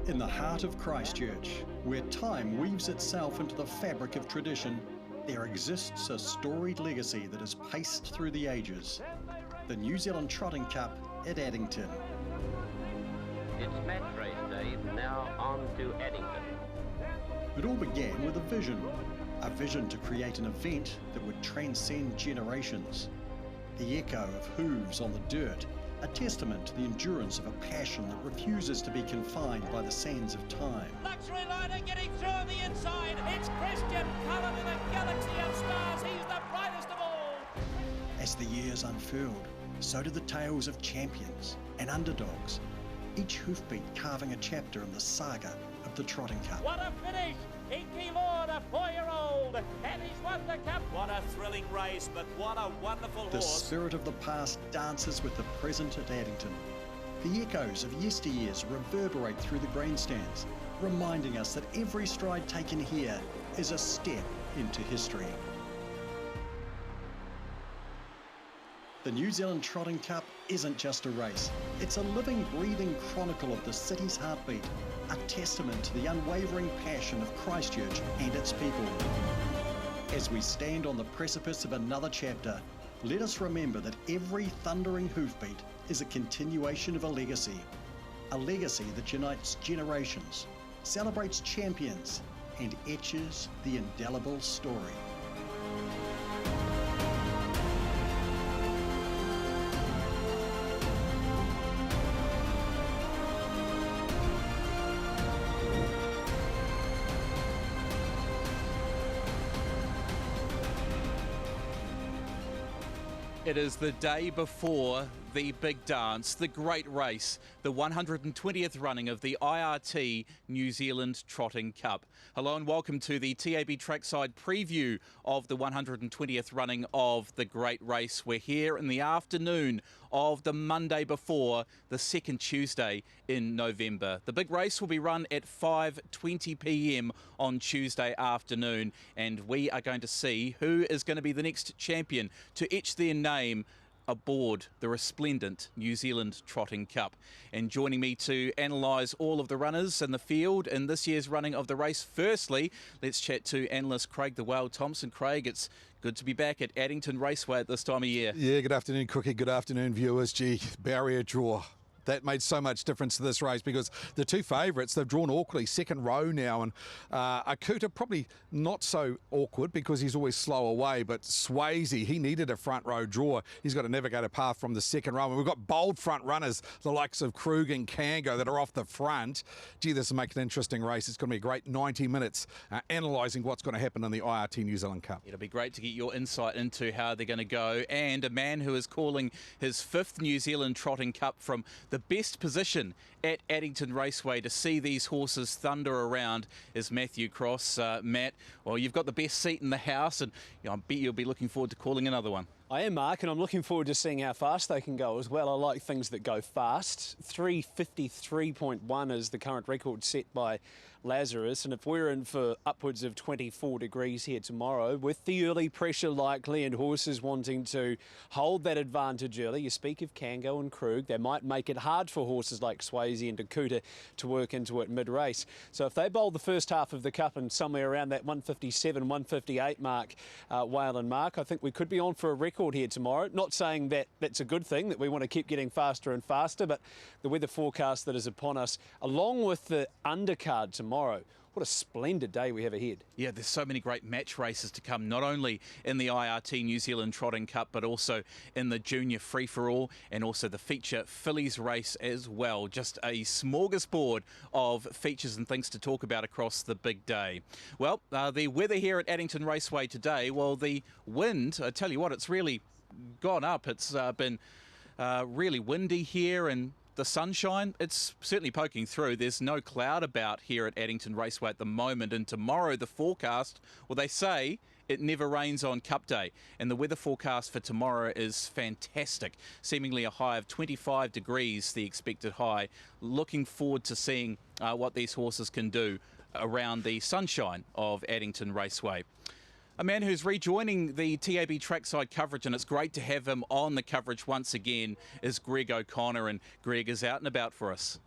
In the heart of Christchurch, where time weaves itself into the fabric of tradition, there exists a storied legacy that has paced through the ages. The New Zealand Trotting Cup at Addington. It's match race day, now on to Addington. It all began with a vision to create an event that would transcend generations. The echo of hooves on the dirt, a testament to the endurance of a passion that refuses to be confined by the sands of time. Luxury liner getting through on the inside. It's Christian, coloured in a galaxy of stars. He's the brightest of all. As the years unfurled, so did the tales of champions and underdogs, each hoofbeat carving a chapter in the saga of the Trotting Cup. What a finish! Inky Lord, a 4-year-old, and he's won the cup. What a thrilling race, but what a wonderful horse. The spirit of the past dances with the present at Addington. The echoes of yesteryears reverberate through the grandstands, reminding us that every stride taken here is a step into history. The New Zealand Trotting Cup isn't just a race. It's a living, breathing chronicle of the city's heartbeat, a testament to the unwavering passion of Christchurch and its people. As we stand on the precipice of another chapter, let us remember that every thundering hoofbeat is a continuation of a legacy that unites generations, celebrates champions, and etches the indelible story. It is the day before the big dance, the great race, the 120th running of the IRT New Zealand Trotting Cup. Hello and welcome to the TAB Trackside preview of the 120th running of the great race. We're here in the afternoon of the Monday before the second Tuesday in November. The big race will be run at 5:20 p.m. on Tuesday afternoon, and we are going to see who is going to be the next champion to etch their name aboard the resplendent New Zealand Trotting Cup. And joining me to analyse all of the runners in the field in this year's running of the race, firstly, let's chat to analyst Craig the Whale Thompson. Craig, it's good to be back at Addington Raceway at this time of year. Yeah, good afternoon, Cookie. Good afternoon, viewers. Gee, barrier draw. That made so much difference to this race because the two favourites, they've drawn awkwardly, second row now, and Akuta probably not so awkward because he's always slow away, but Swayze, he needed a front row draw. He's got a navigator path from the second row, and we've got bold front runners, the likes of Krug and Kango that are off the front. Gee, this will make an interesting race. It's going to be a great 90 minutes analysing what's going to happen in the IRT New Zealand Cup. It'll be great to get your insight into how they're going to go, and a man who is calling his fifth New Zealand Trotting Cup from the best position at Addington Raceway to see these horses thunder around is Matthew Cross. Matt, well, you've got the best seat in the house, and I bet you'll be looking forward to calling another one. I am, Mark, and I'm looking forward to seeing how fast they can go as well. I like things that go fast. 3:53.1 is the current record set by Lazarus, and if we're in for upwards of 24 degrees here tomorrow, with the early pressure likely and horses wanting to hold that advantage early, you speak of Kango and Krug, they might make it hard for horses like Swayze and Akuta to work into it mid-race. So if they bowl the first half of the Cup and somewhere around that 157, 158 mark, Whale and Mark, I think we could be on for a record here tomorrow. Not saying that that's a good thing, that we want to keep getting faster and faster, but the weather forecast that is upon us, along with the undercard tomorrow, what a splendid day we have ahead. Yeah, there's so many great match races to come, not only in the IRT New Zealand Trotting Cup, but also in the Junior Free-for-All and also the feature fillies race as well. Just a smorgasbord of features and things to talk about across the big day. Well, the weather here at Addington Raceway today, well, the wind, I tell you what, it's really gone up. It's been really windy here, and the sunshine, it's certainly poking through. There's no cloud about here at Addington Raceway at the moment, and tomorrow the forecast, well, they say it never rains on Cup Day, and the weather forecast for tomorrow is fantastic. Seemingly a high of 25 degrees, the expected high. Looking forward to seeing what these horses can do around the sunshine of Addington Raceway. A man who's rejoining the TAB trackside coverage, and it's great to have him on the coverage once again, is Greg O'Connor. And Greg is out and about for us.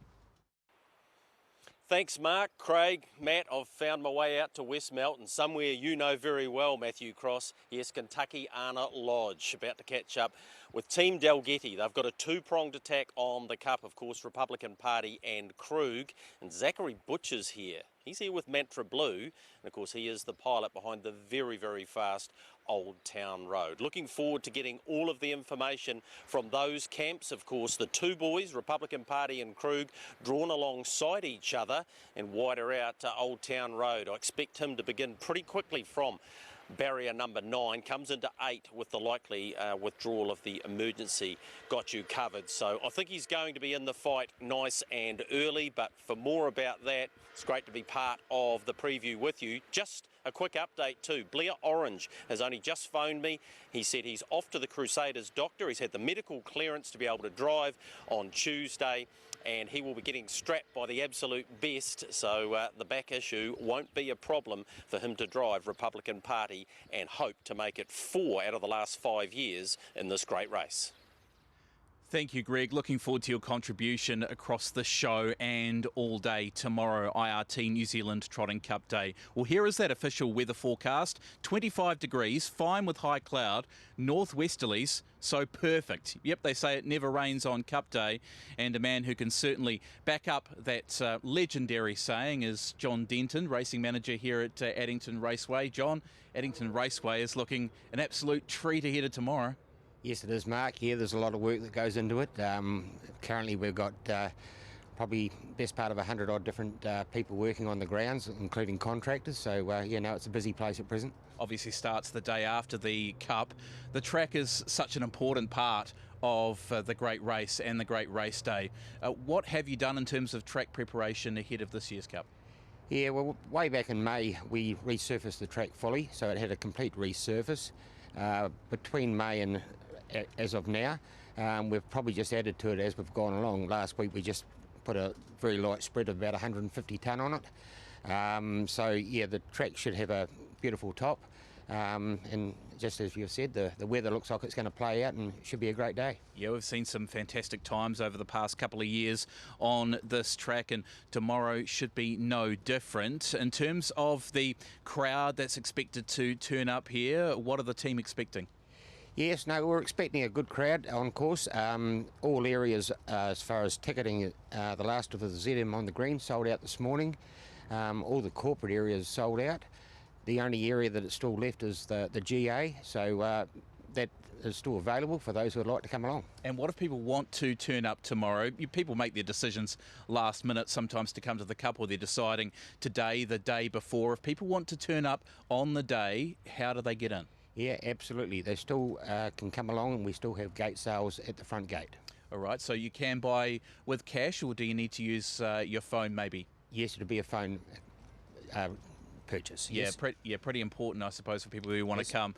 Thanks, Mark. Craig, Matt, I've found my way out to West Melton, somewhere you know very well, Matthew Cross. Yes, Kentucky Arna Lodge, about to catch up with Team Dalgety. They've got a two-pronged attack on the Cup, of course, Republican Party and Krug. And Zachary Butcher's here. He's here with Mantra Blue. And, of course, he is the pilot behind the very, very fast Oldtown Road. Looking forward to getting all of the information from those camps. Of course, the two boys, Republican Party and Krug, drawn alongside each other and wider out to Oldtown Road. I expect him to begin pretty quickly from barrier number 9, comes into 8 with the likely withdrawal of the emergency got you covered. So I think he's going to be in the fight nice and early, but for more about that, it's great to be part of the preview with you. Just a quick update too. Blair Orange has only just phoned me. He said he's off to the Crusaders doctor. He's had the medical clearance to be able to drive on Tuesday, and he will be getting strapped by the absolute best, so the back issue won't be a problem for him to drive Republican Party and hope to make it 4 out of the last 5 years in this great race. Thank you, Greg. Looking forward to your contribution across the show and all day tomorrow, IRT New Zealand Trotting Cup Day. Well, here is that official weather forecast. 25 degrees, fine with high cloud, northwesterlies, so perfect. Yep, they say it never rains on Cup Day, and a man who can certainly back up that legendary saying is John Denton, racing manager here at Addington Raceway. John, Addington Raceway is looking an absolute treat ahead of tomorrow. Yes, it is, Mark. Yeah, there's a lot of work that goes into it. Currently, we've got probably best part of 100-odd different people working on the grounds, including contractors. So, it's a busy place at present. Obviously starts the day after the Cup. The track is such an important part of the great race and the great race day. What have you done in terms of track preparation ahead of this year's Cup? Yeah, well, way back in May, we resurfaced the track fully, so it had a complete resurface. Between May and as of now, we've probably just added to it as we've gone along. Last week we just put a very light spread of about 150 tonne on it. The track should have a beautiful top. And just as you've said, the weather looks like it's going to play out and it should be a great day. Yeah, we've seen some fantastic times over the past couple of years on this track, and tomorrow should be no different. In terms of the crowd that's expected to turn up here, what are the team expecting? Yes, no, we're expecting a good crowd on course. All areas as far as ticketing, the last of the ZM on the green sold out this morning. All the corporate areas sold out. The only area that is still left is the GA, so that is still available for those who would like to come along. And what if people want to turn up tomorrow? People make their decisions last minute sometimes to come to the Cup, or they're deciding today, the day before. If people want to turn up on the day, how do they get in? Yeah, absolutely. They still can come along, and we still have gate sales at the front gate. All right, so you can buy with cash, or do you need to use your phone maybe? Yes, it'll be a phone purchase. Yeah, yes. Pretty important, I suppose, for people who want to come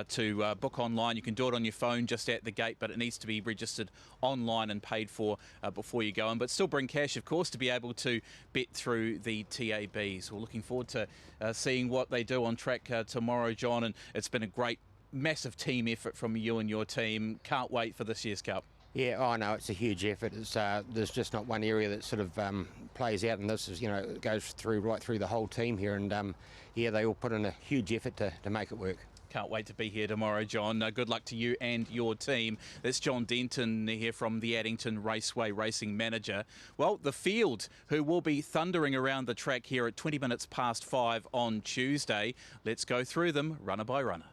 to book online. You can do it on your phone just at the gate, but it needs to be registered online and paid for before you go in. But still bring cash, of course, to be able to bet through the TABs. We're looking forward to seeing what they do on track tomorrow, John, and it's been a great, massive team effort from you and your team. Can't wait for this year's Cup. Yeah, I know it's a huge effort. It's, there's just not one area that sort of plays out, and this is, it goes right through the whole team here, and they all put in a huge effort to make it work. Can't wait to be here tomorrow, John. Good luck to you and your team. That's John Denton here from the Addington Raceway Racing Manager. Well, the field, who will be thundering around the track here at 20 minutes past 5 on Tuesday. Let's go through them runner by runner.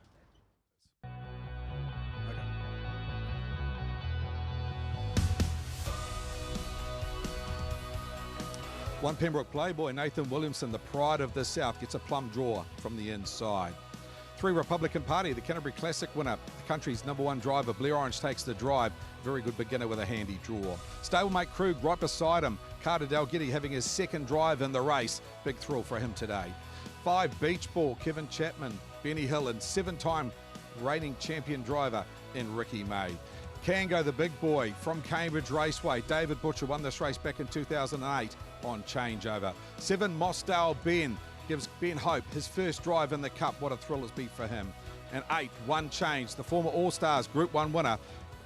One Pembroke Playboy, Nathan Williamson, the pride of the South, gets a plum draw from the inside. 3 Republican Party, the Canterbury Classic winner, the country's #1 driver, Blair Orange takes the drive. Very good beginner with a handy draw. Stablemate Krug right beside him. Carter Dalgety having his second drive in the race. Big thrill for him today. 5 Beach Ball, Kevin Chapman, Benny Hill, and 7-time reigning champion driver in Ricky May. Kango, the big boy from Cambridge Raceway. David Butcher won this race back in 2008 on changeover. 7 Mossdale Ben gives Ben hope his first drive in the Cup. What a thrill it's been for him. And 8 One Change, the former All-Stars Group 1 winner,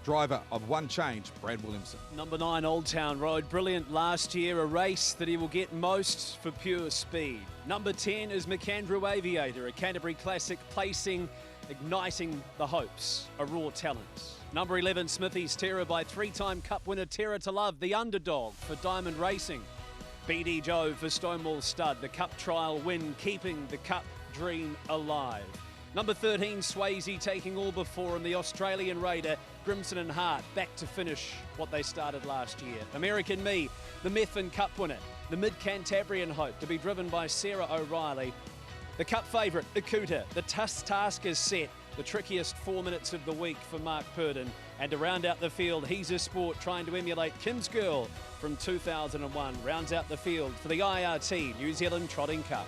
driver of One Change, Brad Williamson. Number 9, Oldtown Road. Brilliant last year, a race that he will get most for pure speed. Number 10 is McAndrew Aviator, a Canterbury Classic, placing, igniting the hopes, a raw talent. Number 11, Smithy's Terror by 3-time Cup winner Terror to Love, the underdog for Diamond Racing. BD Joe for Stonewall Stud, the Cup trial win, keeping the Cup dream alive. Number 13, Swayze taking all before him, the Australian Raider, Grimson and Hart, back to finish what they started last year. American Me, the Methven Cup winner, the Mid-Cantabrian Hope, to be driven by Sarah O'Reilly. The Cup favourite, Akuta, the task is set, the trickiest 4 minutes of the week for Mark Purdon. And to round out the field, He's a Sport, trying to emulate Kim's Girl from 2001, rounds out the field for the IRT New Zealand Trotting Cup.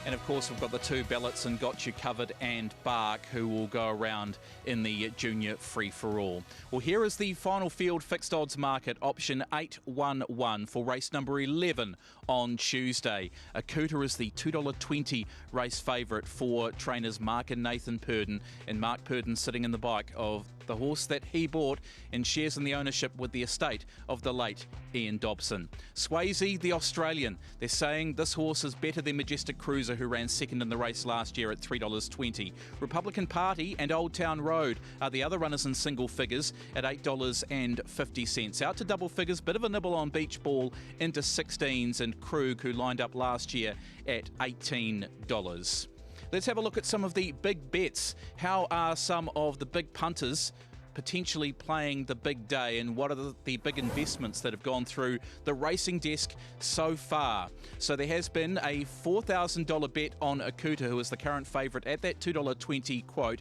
And of course, we've got the 2 ballots and Got You Covered and Bark, who will go around in the junior free-for-all. Well, here is the final field fixed odds market, option 811 for race number 11 on Tuesday. Akuta is the $2.20 race favourite for trainers Mark and Nathan Purdon, and Mark Purdon sitting in the bike of the horse that he bought and shares in the ownership with the estate of the late Ian Dobson. Swayze, the Australian, they're saying this horse is better than Majestic Cruiser, who ran second in the race last year at $3.20. Republican Party and Oldtown Road are the other runners in single figures at $8.50. Out to double figures, bit of a nibble on Beach Ball into 16s, and Krug, who lined up last year at $18. Let's have a look at some of the big bets. How are some of the big punters potentially playing the big day, and what are the big investments that have gone through the racing desk so far? So there has been a $4,000 bet on Akuta, who is the current favourite at that $2.20 quote.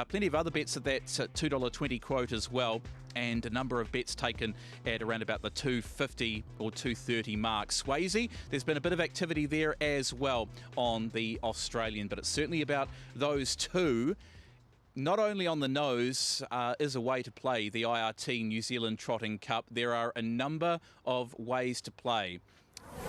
Plenty of other bets at that $2.20 quote as well, and a number of bets taken at around about the $2.50 or $2.30 mark. Swayze, there's been a bit of activity there as well on the Australian, but it's certainly about those two. Not only on the nose is a way to play the IRT New Zealand Trotting Cup, there are a number of ways to play.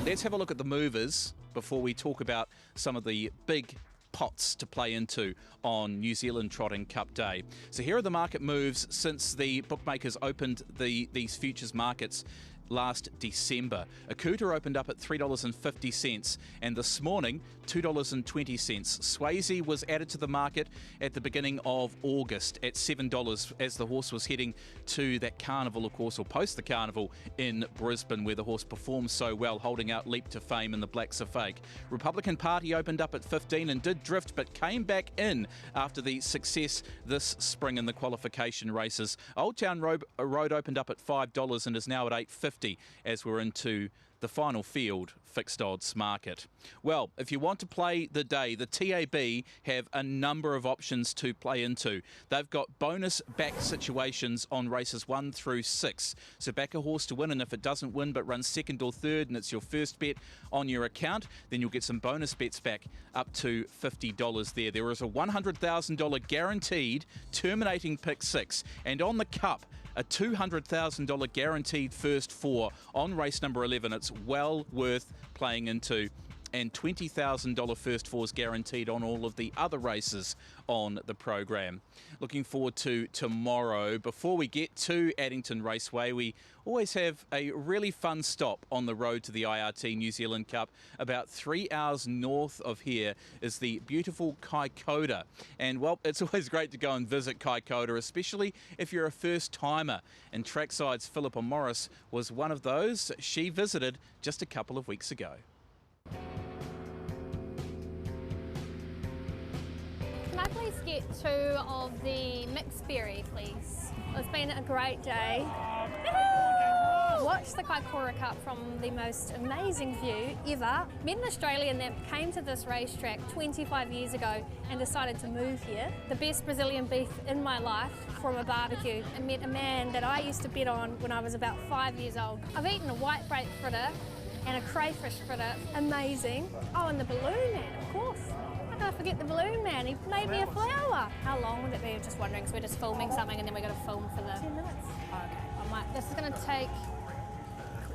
Let's have a look at the movers before we talk about some of the big pots to play into on New Zealand Trotting Cup Day. So here are the market moves since the bookmakers opened these futures markets last December. Akuta opened up at $3.50, and this morning $2.20. Swayze was added to the market at the beginning of August at $7 as the horse was heading to that carnival, of course, or post the carnival in Brisbane, where the horse performed so well, holding out Leap to Fame and the Blacks Are Fake. Republican Party opened up at $15 and did drift, but came back in after the success this spring in the qualification races. Oldtown Road opened up at $5 and is now at $8.50 as we're into the final field fixed odds market. Well, if you want to play the day, the TAB have a number of options to play into. They've got bonus back situations on races 1 through 6. So back a horse to win, and if it doesn't win but runs second or third and it's your first bet on your account, then you'll get some bonus bets back up to $50 there. There is a $100,000 guaranteed terminating pick 6, and on the Cup, a $200,000 guaranteed first 4 on race number 11. It's well worth playing into, and $20,000 first 4s guaranteed on all of the other races on the program. Looking forward to tomorrow. Before we get to Addington Raceway, we always have a really fun stop on the road to the IRT New Zealand Cup. About 3 hours north of here is the beautiful Kaikoura. And well, it's always great to go and visit Kaikoura, especially if you're a first timer. And Trackside's Philippa Morris was one of those she visited just a couple of weeks ago. Can I please get 2 of the mixed berry, please? It's been a great day. Watched the Kaikoura Cup from the most amazing view ever. Met an Australian that came to this racetrack 25 years ago and decided to move here. The best Brazilian beef in my life from a barbecue. And met a man that I used to bet on when I was about 5 years old. I've eaten a white break fritter and a crayfish fritter. Amazing. Oh, and the balloon man, of course. How can I forget the balloon man? He made me a flower. How long would it be? Just wondering, because we're just filming something and then we're going to film for the... 10 minutes. Oh, okay. This is going to take...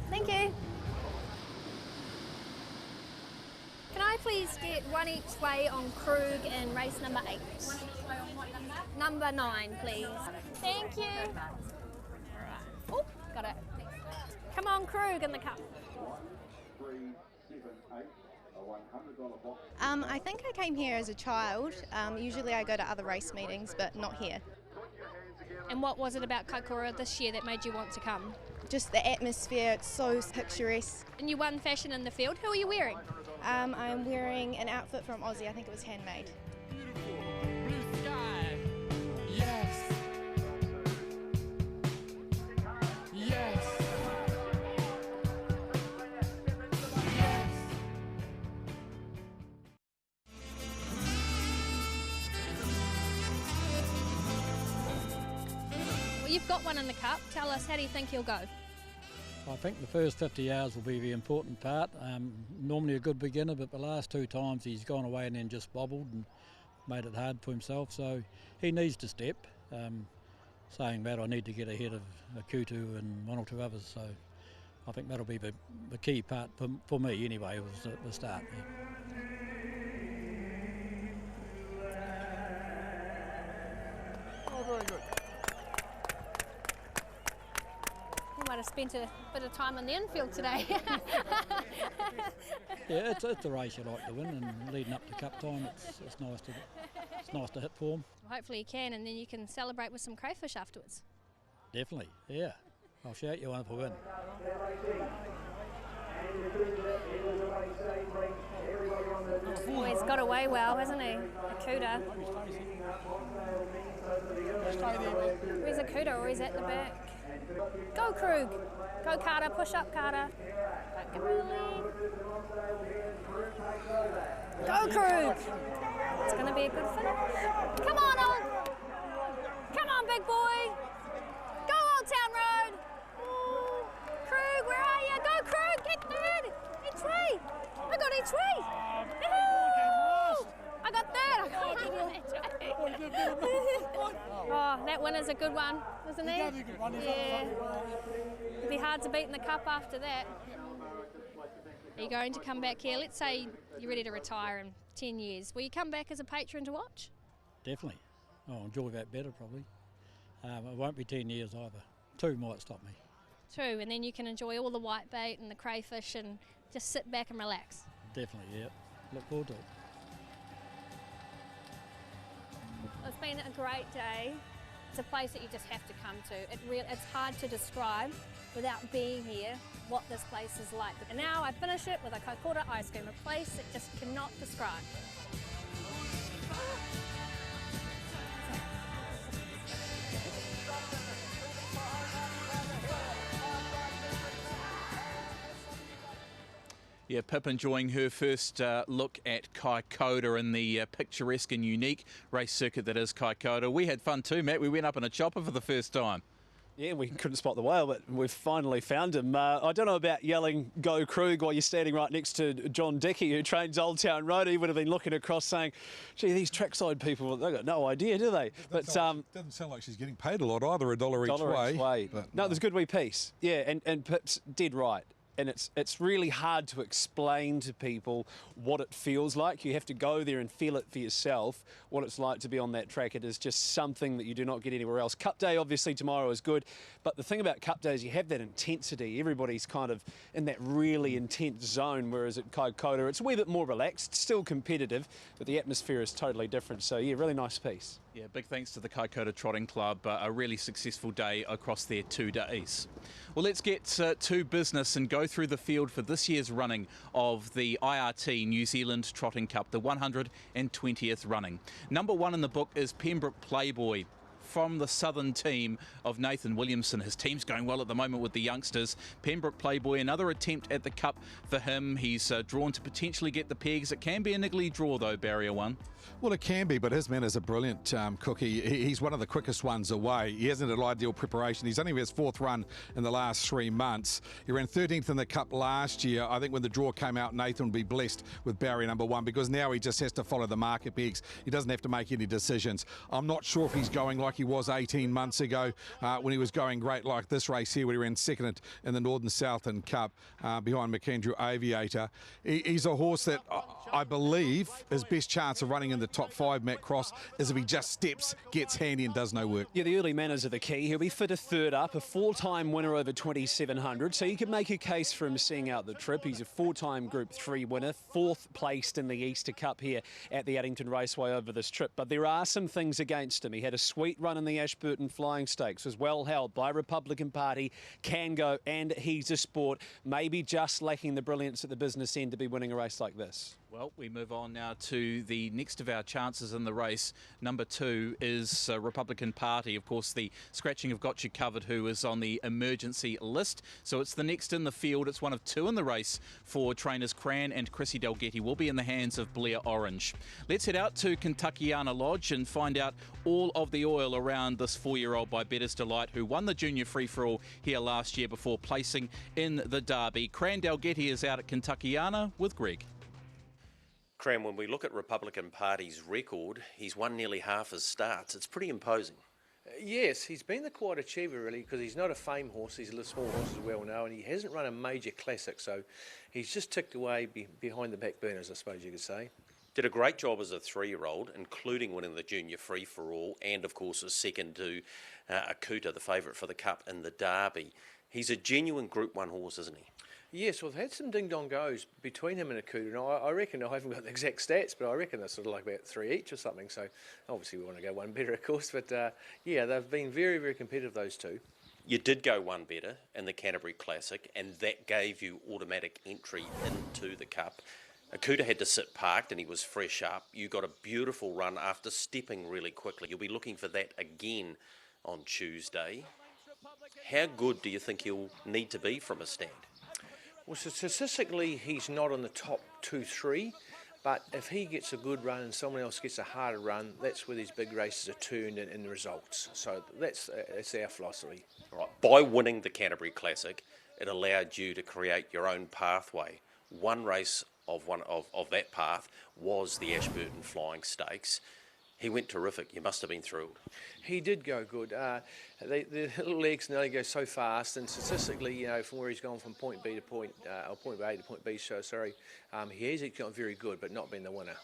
Thank you. Can I please get one each way on Krug in race number 8? One each way on what number? Number 9, please. Thank you. Oh, got it. Come on, Krug in the cup. I think I came here as a child. Usually I go to other race meetings, but not here. And what was it about Kaikoura this year that made you want to come? Just the atmosphere, it's so picturesque. And you won fashion in the field. Who are you wearing? I'm wearing an outfit from Aussie, I think it was handmade. Blue sky. Yes. Yes. Well, you've got one in the cup. Tell us, how do you think you'll go? I think the first 50 hours will be the important part. Normally a good beginner, but the last 2 times he's gone away and then just bobbled and made it hard for himself. So he needs to step. Saying that, I need to get ahead of Akutu and 1 or 2 others. So I think that'll be the key part for me anyway, was the start. Oh, very good. You might have spent a bit of time in the infield today. Yeah, it's a race you like to win, and leading up to cup time, it's nice to hit form. Well, hopefully you can, and then you can celebrate with some crayfish afterwards. Definitely, yeah. I'll shout you one if I win. Oh, he's got away well, hasn't he? Akuta. Where's Akuta? Or he's at the back. Go Krug. Go Carter. Push up Carter. Don't give her the lead. Go Krug. It's going to be a good finish. Come on, Come on, big boy. Go Oldtown Road. Krug, where are you? Go Krug. Get third. Each way. I got each way. I got third. Oh, that winner's a good one, wasn't he? Yeah. It'd be hard to beat in the cup after that. Are you going to come back here? Let's say you're ready to retire in 10 years. Will you come back as a patron to watch? Definitely. I'll enjoy that better probably. It won't be 10 years either. 2 might stop me. 2, and then you can enjoy all the whitebait and the crayfish and just sit back and relax. Definitely, yeah. Look forward to it. It's been a great day. It's a place that you just have to come to. It's hard to describe without being here what this place is like. And now I finish it with a Kaikoura ice cream, a place that just cannot describe. Yeah, Pip enjoying her first look at Kaikoura in the picturesque and unique race circuit that is Kaikoura. We had fun too, Matt. We went up in a chopper for the first time. Yeah, we couldn't spot the whale, but we've finally found him. I don't know about yelling "Go Krug" while you're standing right next to John Dickey, who trains Oldtown Road. He would have been looking across saying, gee, these trackside people, they've got no idea, do they? But doesn't sound like she's getting paid a lot either, $1 each way. But, no, there's a good wee piece. Yeah, and Pip's dead right. And it's really hard to explain to people what it feels like. You have to go there and feel it for yourself, what it's like to be on that track. It is just something that you do not get anywhere else. Cup Day, obviously, tomorrow is good. But the thing about Cup Day is you have that intensity. Everybody's kind of in that really intense zone, whereas at Kaikoura, it's a wee bit more relaxed, still competitive, but the atmosphere is totally different. So, yeah, really nice piece. Yeah, big thanks to the Kaikoura Trotting Club. A really successful day across their 2 days. Well, let's get to business and go through the field for this year's running of the IRT New Zealand Trotting Cup, the 120th running. Number 1 in the book is Pembroke Playboy, from the southern team of Nathan Williamson. His team's going well at the moment with the youngsters. Pembroke Playboy, another attempt at the Cup for him. He's drawn to potentially get the pegs. It can be a niggly draw though, Barrier 1. Well, it can be, but his man is a brilliant cookie. He's one of the quickest ones away. He hasn't had ideal preparation. He's only his 4th run in the last 3 months. He ran 13th in the Cup last year. I think when the draw came out, Nathan would be blessed with barrier number 1 because now he just has to follow the market pegs. He doesn't have to make any decisions. I'm not sure if he's going like he was 18 months ago when he was going great like this race here, where he ran 2nd in the Northern Southern Cup behind McAndrew Aviator. He's a horse that I believe his best chance of running in the top 5, Matt Cross, is if he just steps, gets handy and does no work. Yeah, the early manners are the key. He'll be fit a third up, a 4-time winner over 2,700, so you can make a case for him seeing out the trip. He's a 4-time Group 3 winner, 4th placed in the Easter Cup here at the Addington Raceway over this trip. But there are some things against him. He had a sweet run in the Ashburton Flying Stakes, was well held by Republican Party, Kango and He's a Sport. Maybe just lacking the brilliance at the business end to be winning a race like this. Well, we move on now to the next of our chances in the race. Number 2 is Republican Party. Of course, the scratching have got you covered, who is on the emergency list. So it's the next in the field. It's one of 2 in the race for trainers Cran and Chrissy Delgetti. Will be in the hands of Blair Orange. Let's head out to Kentuckiana Lodge and find out all of the oil around this 4-year-old by Better's Delight, who won the junior free-for-all here last year before placing in the Derby. Cran Delgetti is out at Kentuckiana with Greg. Cram, when we look at Republican Party's record, he's won nearly half his starts. It's pretty imposing. Yes, he's been the quiet achiever really, because he's not a fame horse. He's a small horse as well now, and he hasn't run a major classic, so he's just ticked away behind the back burners, I suppose you could say. Did a great job as a 3-year-old, including winning the junior free-for-all, and of course a second to Akuta, the favourite for the Cup in the Derby. He's a genuine Group 1 horse, isn't he? Yes, well, they've had some ding-dong goes between him and Akuta. And I reckon, I haven't got the exact stats, but I reckon they're sort of like about 3 each or something. So obviously we want to go one better, of course. But yeah, they've been very, very competitive, those 2. You did go one better in the Canterbury Classic, and that gave you automatic entry into the Cup. Akuta had to sit parked and he was fresh up. You got a beautiful run after stepping really quickly. You'll be looking for that again on Tuesday. How good do you think he'll need to be from a stand? Well, statistically, he's not on the top 2-3, but if he gets a good run and someone else gets a harder run, that's where these big races are turned in the results. So that's our philosophy. Right. By winning the Canterbury Classic, it allowed you to create your own pathway. One race of that path was the Ashburton Flying Stakes. He went terrific. You must have been thrilled. He did go good. The little legs nearly go so fast, and statistically, you know, from where he's gone from point B to point A to point B, he has gotten very good, but not been the winner.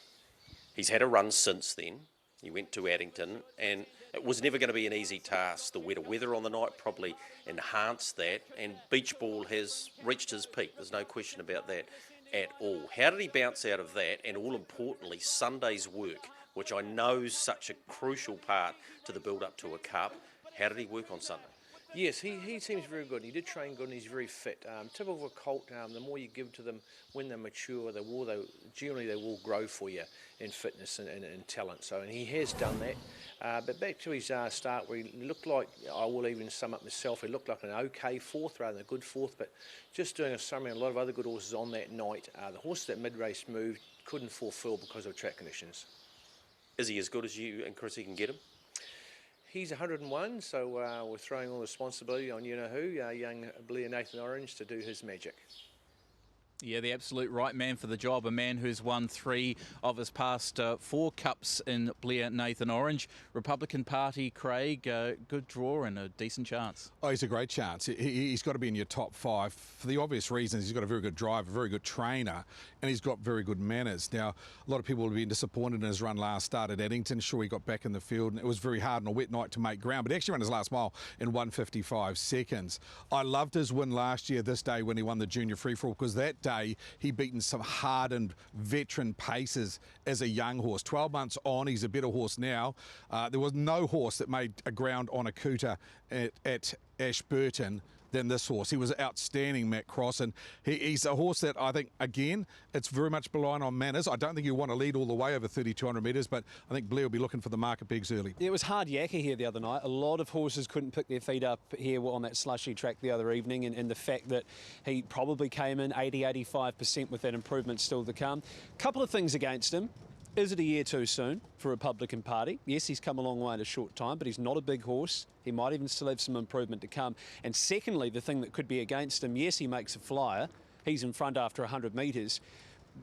He's had a run since then. He went to Addington, and it was never going to be an easy task. The wetter weather on the night probably enhanced that, and Beach Ball has reached his peak. There's no question about that at all. How did he bounce out of that, and all importantly, Sunday's work, which I know is such a crucial part to the build-up to a Cup. How did he work on Sunday? Yes, he seems very good. He did train good and he's very fit. Typical of a colt, the more you give to them when they're mature, generally they will grow for you in fitness and talent. So, and he has done that. But back to his start where he looked like, I will even sum up myself, he looked like an okay 4th rather than a good 4th, but just doing a summary, a lot of other good horses on that night. The horses that mid-race moved couldn't fulfil because of track conditions. Is he as good as you and Chrissy can get him? He's 101, so we're throwing all the responsibility on you-know-who, young Blair Nathan Orange, to do his magic. Yeah, the absolute right man for the job, a man who's won 3 of his past 4 cups in Blair Nathan Orange. Republican Party, Craig, good draw and a decent chance. Oh, he's a great chance. He's got to be in your top 5 for the obvious reasons. He's got a very good driver, a very good trainer, and he's got very good manners. Now, a lot of people have been disappointed in his run last start at Addington. Sure, he got back in the field, and it was very hard on a wet night to make ground, but he actually ran his last mile in 1:55 seconds. I loved his win last year, this day, when he won the junior free-for-all, because that day he beaten some hardened veteran paces as a young horse. 12 months on, he's a better horse now. There was no horse that made a ground on Akuta at Ashburton than this horse. He was outstanding, Matt Cross, and he's a horse that I think, again, it's very much reliant on manners. I don't think he'll want to lead all the way over 3,200 metres, but I think Blair will be looking for the market pegs early. Yeah, it was hard yakka here the other night. A lot of horses couldn't pick their feet up here on that slushy track the other evening, and the fact that he probably came in 80-85% with that improvement still to come. Couple of things against him. Is it a year too soon for Republican Party? Yes, he's come a long way in a short time, but he's not a big horse. He might even still have some improvement to come. And secondly, the thing that could be against him, yes, he makes a flyer. He's in front after 100 metres.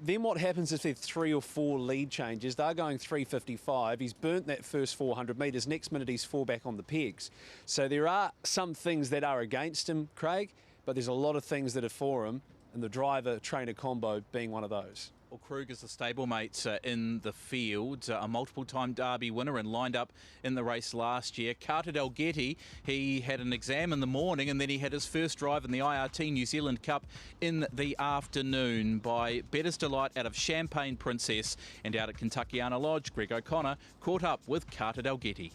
Then what happens if there's 3 or 4 lead changes? They're going 3:55. He's burnt that first 400 metres. Next minute, he's 4 back on the pegs. So there are some things that are against him, Craig, but there's a lot of things that are for him, and the driver-trainer combo being one of those. Well, Krug is the stablemate in the field, a multiple-time Derby winner and lined up in the race last year. Carter Dalgetty, he had an exam in the morning and then he had his first drive in the IRT New Zealand Cup in the afternoon by Better's Delight out of Champagne Princess, and out at Kentuckiana Lodge, Greg O'Connor caught up with Carter Dalgetty.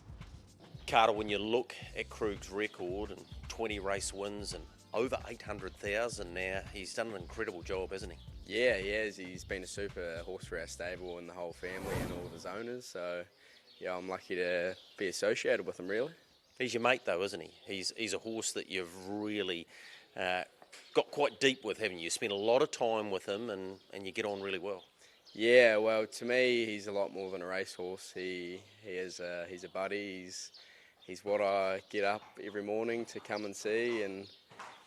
Carter, when you look at Krug's record and 20 race wins and over 800,000 now, he's done an incredible job, hasn't he? Yeah, he has. He's been a super horse for our stable and the whole family and all of his owners. So, yeah, I'm lucky to be associated with him, really. He's your mate, though, isn't he? He's a horse that you've really got quite deep with, haven't you? You spend a lot of time with him and you get on really well. Yeah, well, to me, he's a lot more than a racehorse. He's a buddy. He's what I get up every morning to come and see, and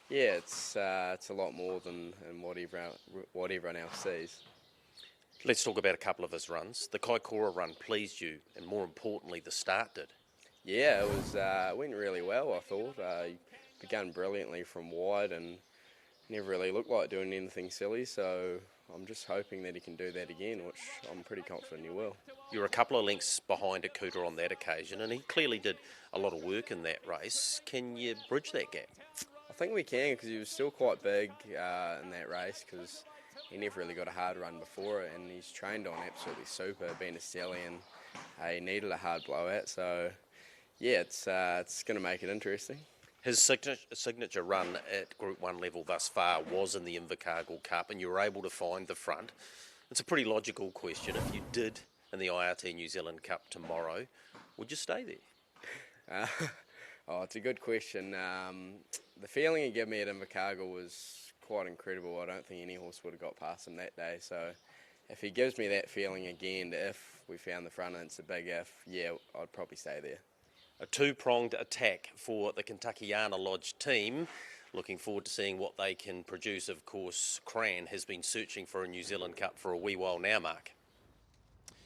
yeah, it's a lot more than what everyone else sees. Let's talk about a couple of his runs. The Kaikoura run pleased you, and more importantly, the start did. Yeah, it went really well, I thought. He began brilliantly from wide and never really looked like doing anything silly, so I'm just hoping that he can do that again, which I'm pretty confident he will. You're a couple of lengths behind Akuta on that occasion, and he clearly did a lot of work in that race. Can you bridge that gap? I think we can, because he was still quite big in that race, because he never really got a hard run before it, and he's trained on absolutely super, being a stallion. He needed a hard blowout, so yeah, it's going to make it interesting. His signature run at Group 1 level thus far was in the Invercargill Cup, and you were able to find the front. It's a pretty logical question. If you did in the IRT New Zealand Cup tomorrow, would you stay there? It's a good question. The feeling he gave me at Invercargill was quite incredible. I don't think any horse would have got past him that day. So if he gives me that feeling again, if we found the front and it's a big if, yeah, I'd probably stay there. A two-pronged attack for the Kentuckiana Lodge team. Looking forward to seeing what they can produce. Of course, Cran has been searching for a New Zealand Cup for a wee while now, Mark.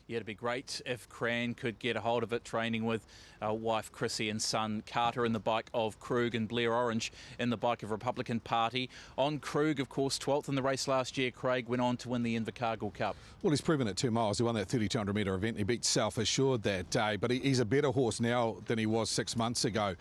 Yeah, it'd be great if Cran could get a hold of it, training with wife Chrissy and son Carter in the bike of Krug, and Blair Orange in the bike of Republican Party. On Krug, of course, 12th in the race last year, Craig went on to win the Invercargill Cup. Well, he's proven it 2 miles. He won that 3,200 metre event. He beat Self Assured that day, but he's a better horse now than he was 6 months ago.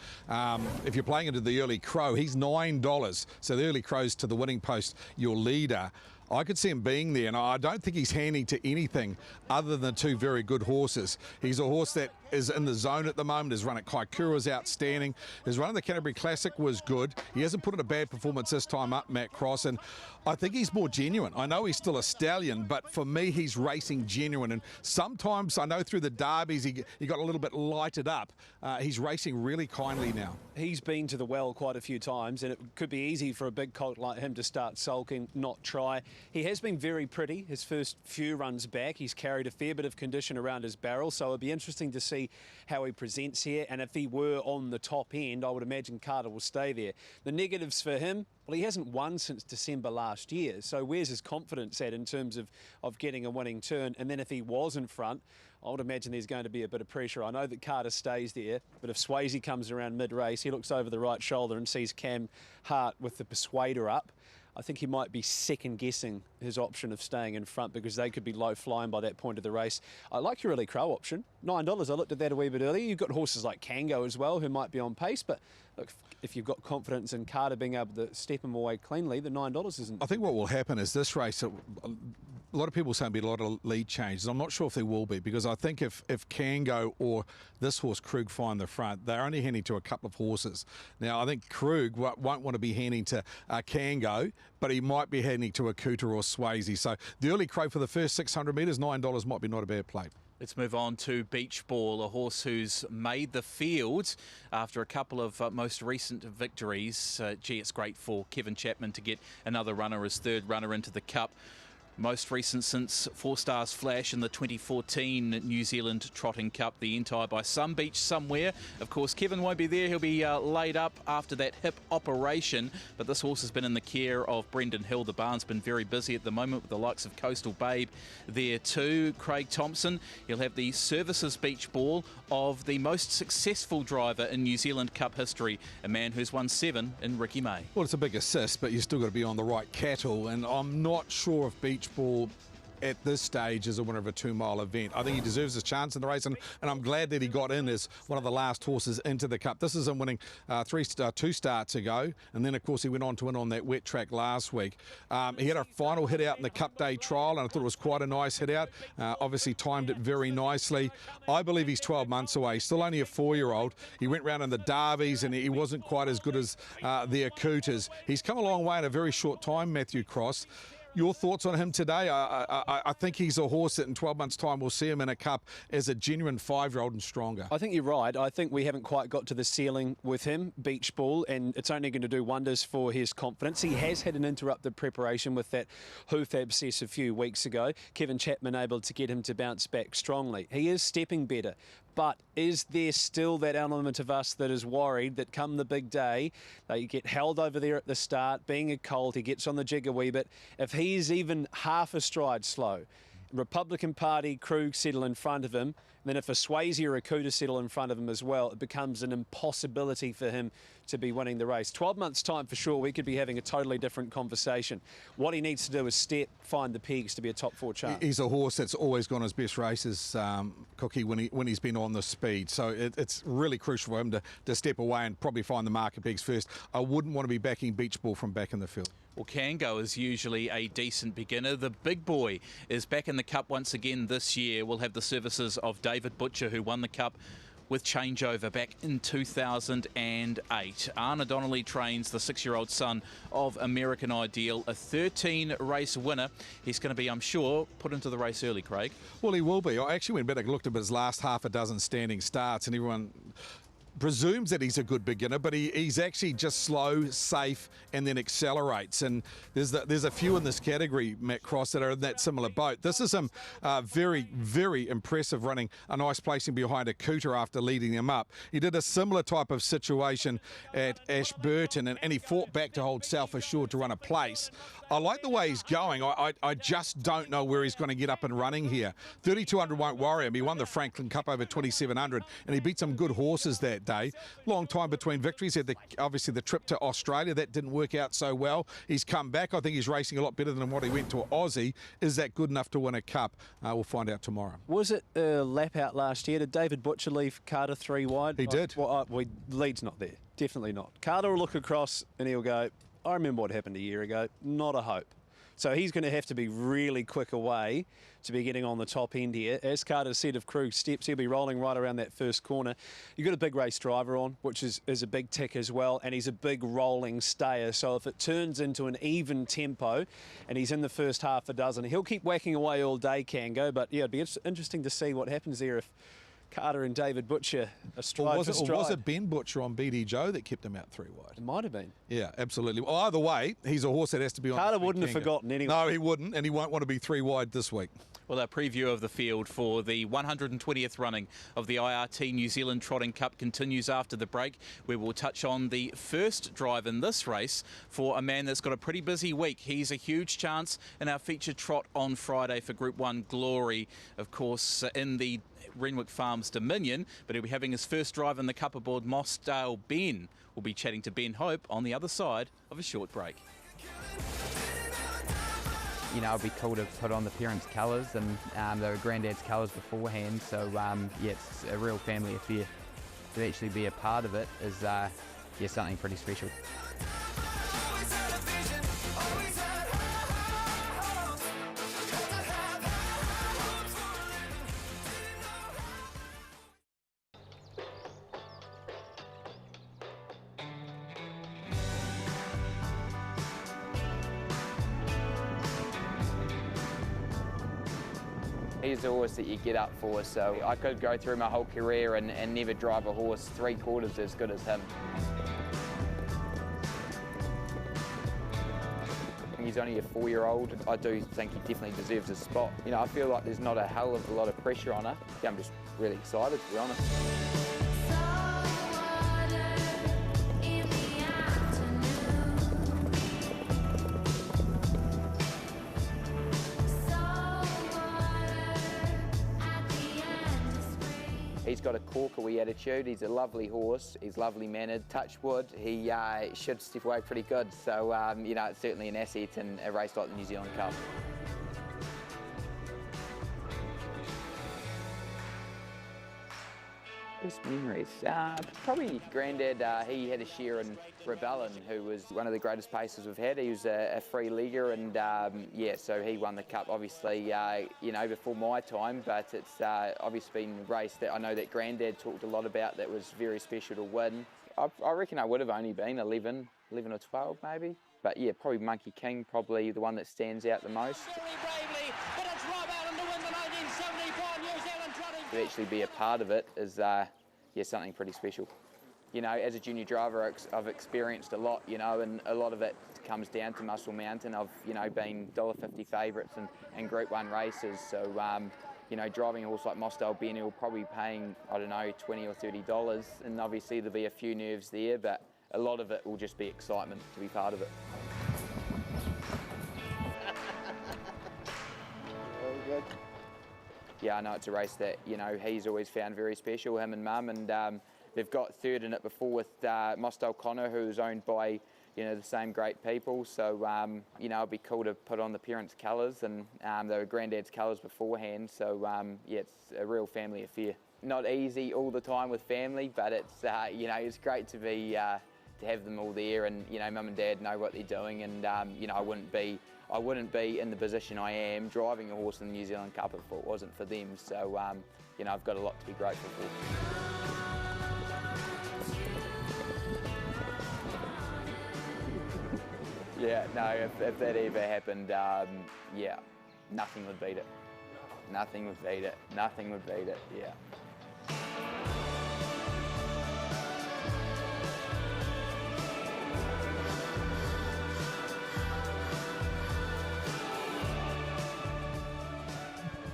If you're playing into the early crow, he's $9. So the early crow's to the winning post, your leader. I could see him being there, and I don't think he's handy to anything other than 2 very good horses. He's a horse that is in the zone at the moment. His run at Kaikoura is outstanding. His run in the Canterbury Classic was good. He hasn't put in a bad performance this time up, Matt Cross, and I think he's more genuine. I know he's still a stallion, but for me, he's racing genuine. And sometimes, I know through the derbies, he got a little bit lighted up. He's racing really kindly now. He's been to the well quite a few times, and it could be easy for a big colt like him to start sulking, not try. He has been very pretty his first few runs back. He's carried a fair bit of condition around his barrel, so it'll be interesting to see how he presents here. And if he were on the top end, I would imagine Carter will stay there. The negatives for him, well, he hasn't won since December last year, so where's his confidence at in terms of getting a winning turn? And then if he was in front, I would imagine there's going to be a bit of pressure. I know that Carter stays there, but if Swayze comes around mid-race, he looks over the right shoulder and sees Cam Hart with the Persuader up. I think he might be second-guessing his option of staying in front, because they could be low-flying by that point of the race. I like your early crow option, $9. I looked at that a wee bit earlier. You've got horses like Kango as well, who might be on pace, but look, if you've got confidence in Carter being able to step him away cleanly, the $9 isn't... I think what will happen is this race, a lot of people say there'll be a lot of lead changes. I'm not sure if there will be, because I think if Kango or this horse Krug find the front, they're only handing to a couple of horses. Now, I think Krug won't want to be handing to Kango, but he might be handing to Akuta or Swayze. So the early crow for the first 600 metres, $9 might be not a bad play. Let's move on to Beach Ball, a horse who's made the field after a couple of most recent victories. It's great for Kevin Chapman to get another runner, his third runner into the Cup. Most recent since 4 Stars Flash in the 2014 New Zealand Trotting Cup, the entire by Some Beach Somewhere. Of course, Kevin won't be there. He'll be laid up after that hip operation. But this horse has been in the care of Brendan Hill. The barn's been very busy at the moment with the likes of Coastal Babe there too. Craig Thompson, he'll have the Services Beach Ball of the most successful driver in New Zealand Cup history, a man who's won 7 in Ricky May. Well, it's a big assist, but you've still got to be on the right cattle, and I'm not sure if Beach Ball at this stage as a winner of a 2-mile event. I think he deserves his chance in the race, and I'm glad that he got in as one of the last horses into the Cup. This is him winning 2 starts ago, and then of course he went on to win on that wet track last week. He had a final hit out in the Cup Day trial, and I thought it was quite a nice hit out. Obviously timed it very nicely. I believe he's 12 months away, still only a 4-year-old. He went round in the Derbies and he wasn't quite as good as the Akutas. He's come a long way in a very short time, Matthew Cross. Your thoughts on him today? I think he's a horse that in 12 months' time we'll see him in a Cup as a genuine 5-year-old and stronger. I think you're right. I think we haven't quite got to the ceiling with him, beach ball, and it's only going to do wonders for his confidence. He has had an interrupted preparation with that hoof abscess a few weeks ago. Kevin Chapman able to get him to bounce back strongly. He is stepping better. But is there still that element of us that is worried that come the big day, they get held over there at the start, being a colt, he gets on the jig a wee bit. If he's even half a stride slow, Republican Party, Krug settle in front of him, then if a Swayze or a Kuta settle in front of him as well, it becomes an impossibility for him to be winning the race. 12 months' time for sure, we could be having a totally different conversation. What he needs to do is step, find the pegs to be a top 4 chance. He's a horse that's always gone his best races, Cookie, when he's been on the speed. So it's really crucial for him to step away and probably find the market pegs first. I wouldn't want to be backing Beach Ball from back in the field. Well, Kango is usually a decent beginner. The big boy is back in the Cup once again this year. We'll have the services of David Butcher, who won the Cup with changeover back in 2008. Arna Donnelly trains the 6-year-old son of American Ideal, a 13-race winner. He's going to be, I'm sure, put into the race early, Craig. Well, he will be. I actually went back and looked at his last half a dozen standing starts, and everyone presumes that he's a good beginner, but he's actually just slow, safe, and then accelerates. And there's a few in this category, Matt Cross, that are in that similar boat. This is him very, very impressive, running a nice placing behind a Cooter after leading him up. He did a similar type of situation at Ashburton, and he fought back to hold South Assured to run a place. I like the way he's going. I just don't know where he's going to get up and running here. 3,200 won't worry him. He won the Franklin Cup over 2,700, and he beat some good horses that day. Long time between victories. He had obviously the trip to Australia. That didn't work out so well. He's come back. I think he's racing a lot better than what he went to Aussie. Is that good enough to win a Cup? We'll find out tomorrow. Was it a lap out last year? Did David Butcher leave Carter 3 wide? He did. Well, lead's not there. Definitely not. Carter will look across and he'll go, I remember what happened a year ago. Not a hope. So he's going to have to be really quick away to be getting on the top end here. As Carter said, if Krug steps, he'll be rolling right around that first corner. You've got a big race driver on, which is a big tick as well, and he's a big rolling stayer. So if it turns into an even tempo and he's in the first half a dozen, he'll keep whacking away all day, Kango. But yeah, it'd be interesting to see what happens there if Carter and David Butcher are stride for stride. Or was it Ben Butcher on BD Joe that kept him out 3 wide? It might have been. Yeah, absolutely. Well, either way, he's a horse that has to be on. Carter wouldn't have forgotten anyway. No, he wouldn't, and he won't want to be 3 wide this week. Well, our preview of the field for the 120th running of the IRT New Zealand Trotting Cup continues after the break, where we'll touch on the first drive in this race for a man that's got a pretty busy week. He's a huge chance in our featured trot on Friday for Group 1 Glory, of course, in the Renwick Farms Dominion, but he'll be having his first drive in the Cup aboard Mossdale Ben. We'll be chatting to Ben Hope on the other side of a short break. You know, it'd be cool to put on the parents' colours, and they were granddad's colours beforehand, so yeah, it's a real family affair. To actually be a part of it is yeah, something pretty special. He's the horse that you get up for, so I could go through my whole career and never drive a horse 3/4 as good as him. He's only a 4-year-old. I do think he definitely deserves a spot. You know, I feel like there's not a hell of a lot of pressure on her. Yeah, I'm just really excited, to be honest. He's got a corker-wee attitude. He's a lovely horse. He's lovely mannered. Touch wood, he should step away pretty good. So, you know, it's certainly an asset in a race like the New Zealand Cup. Best memories? Probably Grandad, he had a share in Rebellin, who was one of the greatest pacers we've had. He was a free leaguer and yeah, so he won the Cup obviously, you know, before my time, but it's obviously been a race that I know that Grandad talked a lot about that was very special to win. I reckon I would have only been 11 or 12 maybe, but yeah, probably Monkey King, probably the one that stands out the most. To actually be a part of it is yeah, something pretty special. You know, as a junior driver, I've experienced a lot, you know, and a lot of it comes down to Muscle Mountain. I've, you know, been $1.50 favourites and Group 1 races, so, you know, driving a horse like Mosdale Ben, he'll probably be paying, I don't know, $20 or $30, and obviously there'll be a few nerves there, but a lot of it will just be excitement to be part of it. Very good. Yeah, I know it's a race that, you know, he's always found very special, him and Mum, and they've got third in it before with Mosdale Connor, who's owned by, you know, the same great people. So, you know, it'd be cool to put on the parents' colours, and they were Grandad's colours beforehand. So, yeah, it's a real family affair. Not easy all the time with family, but it's, you know, it's great to be to have them all there, and you know, Mum and Dad know what they're doing, and you know, I wouldn't be in the position I am driving a horse in the New Zealand Cup if it wasn't for them. So, you know, I've got a lot to be grateful for. Yeah, no, if that ever happened, yeah, nothing would beat it. Nothing would beat it. Nothing would beat it, yeah.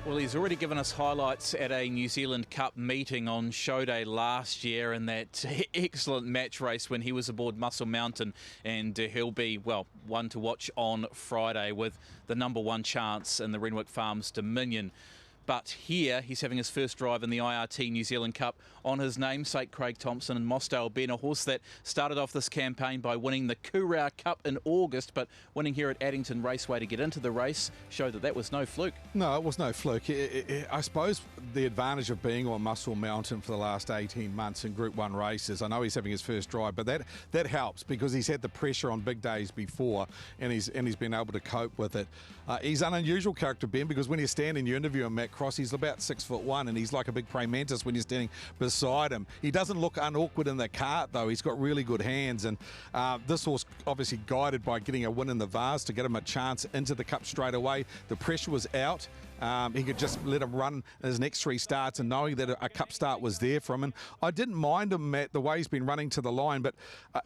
Well, he's already given us highlights at a New Zealand Cup meeting on show day last year in that excellent match race when he was aboard Muscle Mountain, and he'll be, well, one to watch on Friday with the #1 chance in the Renwick Farms Dominion. But here, he's having his first drive in the IRT New Zealand Cup on his namesake, Craig Thompson, and Mosdale Ben, a horse that started off this campaign by winning the Kahurangi Cup in August, but winning here at Addington Raceway to get into the race showed that that was no fluke. No, it was no fluke. I suppose the advantage of being on Muscle Mountain for the last 18 months in Group 1 races, I know he's having his first drive, but that helps because he's had the pressure on big days before, and he's been able to cope with it. He's an unusual character, Ben, because when you stand and you interview him, Matt Cross, he's about 6'1", and he's like a big praying mantis when you're standing beside him. He doesn't look unawkward in the cart, though. He's got really good hands, and this horse obviously guided by getting a win in the Vase to get him a chance into the Cup straight away. The pressure was out. He could just let him run his next 3 starts, and knowing that a Cup start was there from him. I didn't mind him, Matt, the way he's been running to the line, but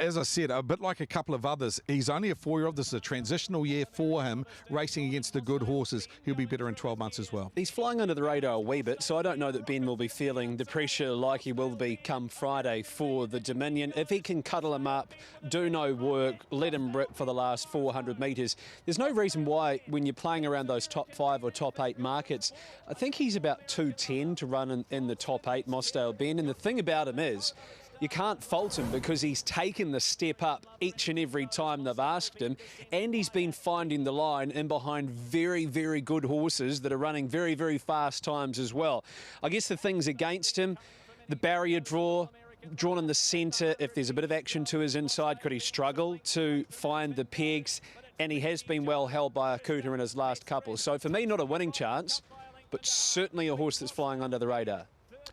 as I said, a bit like a couple of others, he's only a 4-year-old. This is a transitional year for him, racing against the good horses. He'll be better in 12 months as well. He's flying under the radar a wee bit, so I don't know that Ben will be feeling the pressure like he will be come Friday for the Dominion. If he can cuddle him up, do no work, let him rip for the last 400 metres, there's no reason why when you're playing around those top 5 or top 8 markets, I think he's about 210 to run in the top 8, Mosdale Ben, and the thing about him is you can't fault him because he's taken the step up each and every time they've asked him, and he's been finding the line in behind very, very good horses that are running very, very fast times as well. I guess the things against him, the barrier drawn in the centre, if there's a bit of action to his inside, could he struggle to find the pegs? And he has been well held by a Cooter in his last couple. So for me, not a winning chance, but certainly a horse that's flying under the radar.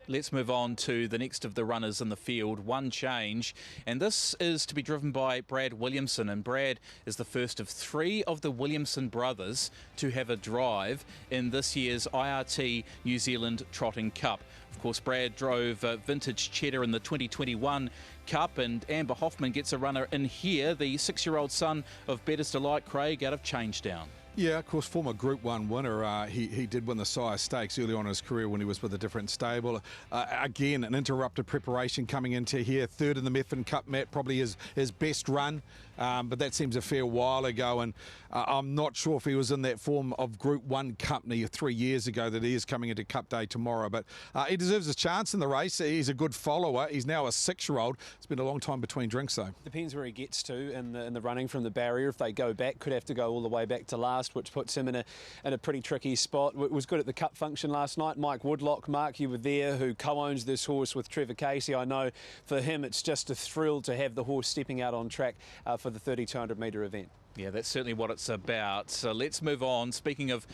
Let's move on to the next of the runners in the field, One Change, and this is to be driven by Brad Williamson, and Brad is the first of 3 of the Williamson brothers to have a drive in this year's IRT New Zealand Trotting Cup. Of course, Brad drove Vintage Cheddar in the 2021 Cup, and Amber Hoffman gets a runner in here, the 6-year-old son of Better's Delight, Craig, out of Changedown. Yeah, of course, former Group 1 winner. He did win the Sire Stakes early on in his career when he was with a different stable. Again, an interrupted preparation coming into here. 3rd in the Methven Cup, Matt, probably his best run. but that seems a fair while ago, and I'm not sure if he was in that form of Group 1 company 3 years ago that he is coming into Cup Day tomorrow. But he deserves a chance in the race. He's a good follower. He's now a 6-year-old. It's been a long time between drinks, though. Depends where he gets to in the running from the barrier. If they go back, could have to go all the way back to last, which puts him in a pretty tricky spot. It was good at the Cup function last night. Mike Woodlock, Mark, you were there, who co-owns this horse with Trevor Casey. I know for him it's just a thrill to have the horse stepping out on track for the 3,200 metre event. Yeah, that's certainly what it's about. So let's move on. Speaking of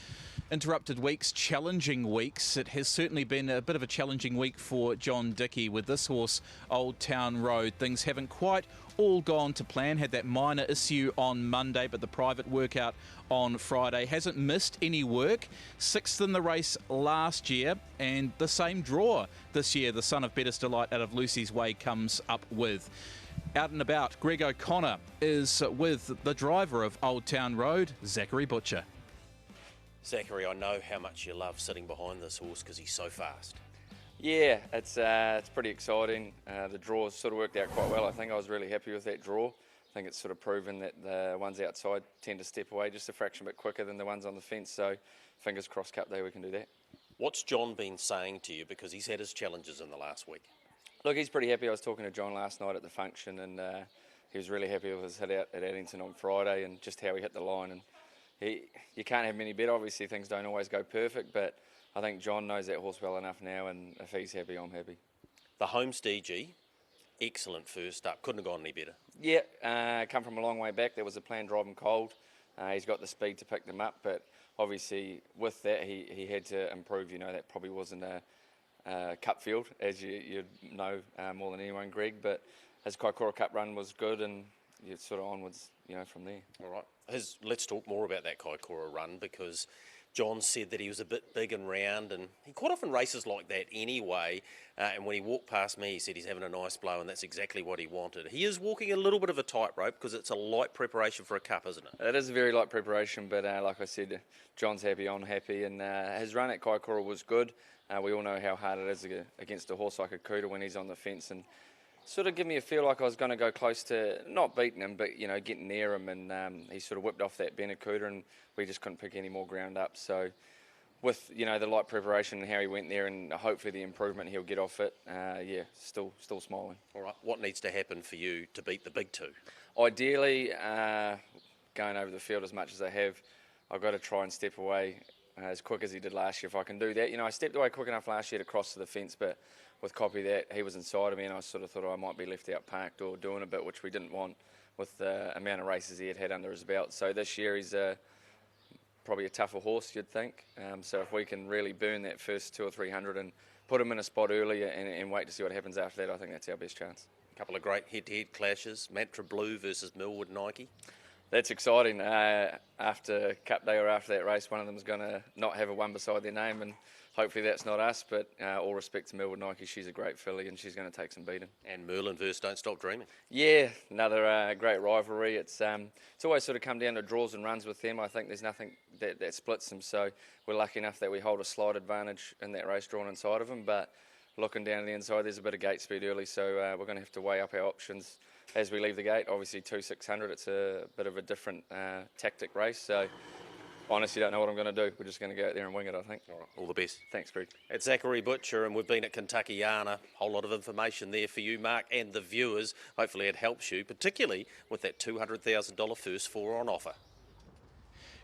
interrupted weeks, challenging weeks, it has certainly been a bit of a challenging week for John Dickey with this horse, Oldtown Road. Things haven't quite all gone to plan. Had that minor issue on Monday, but the private workout on Friday. Hasn't missed any work. 6th in the race last year, and the same draw this year. The son of Bettest Delight out of Lucy's Way comes up with. Out and about, Greg O'Connor is with the driver of Oldtown Road, Zachary Butcher. Zachary, I know how much you love sitting behind this horse because he's so fast. Yeah, it's pretty exciting. The draw sort of worked out quite well. I think I was really happy with that draw. I think it's sort of proven that the ones outside tend to step away just a fraction bit quicker than the ones on the fence. So fingers crossed Cup Day we can do that. What's John been saying to you, because he's had his challenges in the last week? Look, he's pretty happy. I was talking to John last night at the function, and he was really happy with his hit out at Addington on Friday and just how he hit the line. And you can't have many better. Obviously, things don't always go perfect, but I think John knows that horse well enough now, and if he's happy, I'm happy. The Homestead, excellent first up. Couldn't have gone any better. Yeah, come from a long way back. There was a plan, drive him cold. He's got the speed to pick them up, but obviously with that, he had to improve. You know, that probably wasn't a Cup field, as you know more than anyone, Greg, but his Kaikoura Cup run was good, and you're sort of onwards, you know, from there. All right. Let's talk more about that Kaikoura run, because John said that he was a bit big and round, and he quite often races like that anyway. And when he walked past me, he said he's having a nice blow, and that's exactly what he wanted. He is walking a little bit of a tightrope because it's a light preparation for a Cup, isn't it? It is a very light preparation, but like I said, John's happy, I'm happy, and his run at Kaikoura was good. We all know how hard it is against a horse like a Kuta when he's on the fence, and sort of give me a feel like I was going to go close to, not beating him, but, you know, getting near him, and he sort of whipped off that Benacuda, and we just couldn't pick any more ground up. So with, you know, the light preparation and how he went there, and hopefully the improvement he'll get off it, yeah, still smiling. All right, what needs to happen for you to beat the big two? Ideally, going over the field as much as I have, I've got to try and step away as quick as he did last year if I can do that. You know, I stepped away quick enough last year to cross to the fence, but with Copy that, he was inside of me, and I sort of thought I might be left out parked or doing a bit, which we didn't want with the amount of races he had under his belt. So this year he's probably a tougher horse, you'd think. So if we can really burn that first 200 or 300 and put him in a spot earlier and wait to see what happens after that, I think that's our best chance. A couple of great head-to-head clashes, Mantra Blue versus Millwood Nike. That's exciting. After Cup Day or after that race, one of them's going to not have a one beside their name, and hopefully that's not us, but all respect to Millwood Nike, she's a great filly and she's going to take some beating. And Merlin versus Don't Stop Dreaming. Yeah, another great rivalry. It's always sort of come down to draws and runs with them. I think there's nothing that splits them, so we're lucky enough that we hold a slight advantage in that race drawn inside of them, but looking down the inside, there's a bit of gate speed early, so we're going to have to weigh up our options as we leave the gate. Obviously 2/600, it's a bit of a different tactic race, so honestly don't know what I'm going to do. We're just going to go out there and wing it, I think. All right, all the best. Thanks, Greg. It's Zachary Butcher, and we've been at Kentuckiana. Whole lot of information there for you, Mark, and the viewers. Hopefully it helps you, particularly with that $200,000 first four on offer.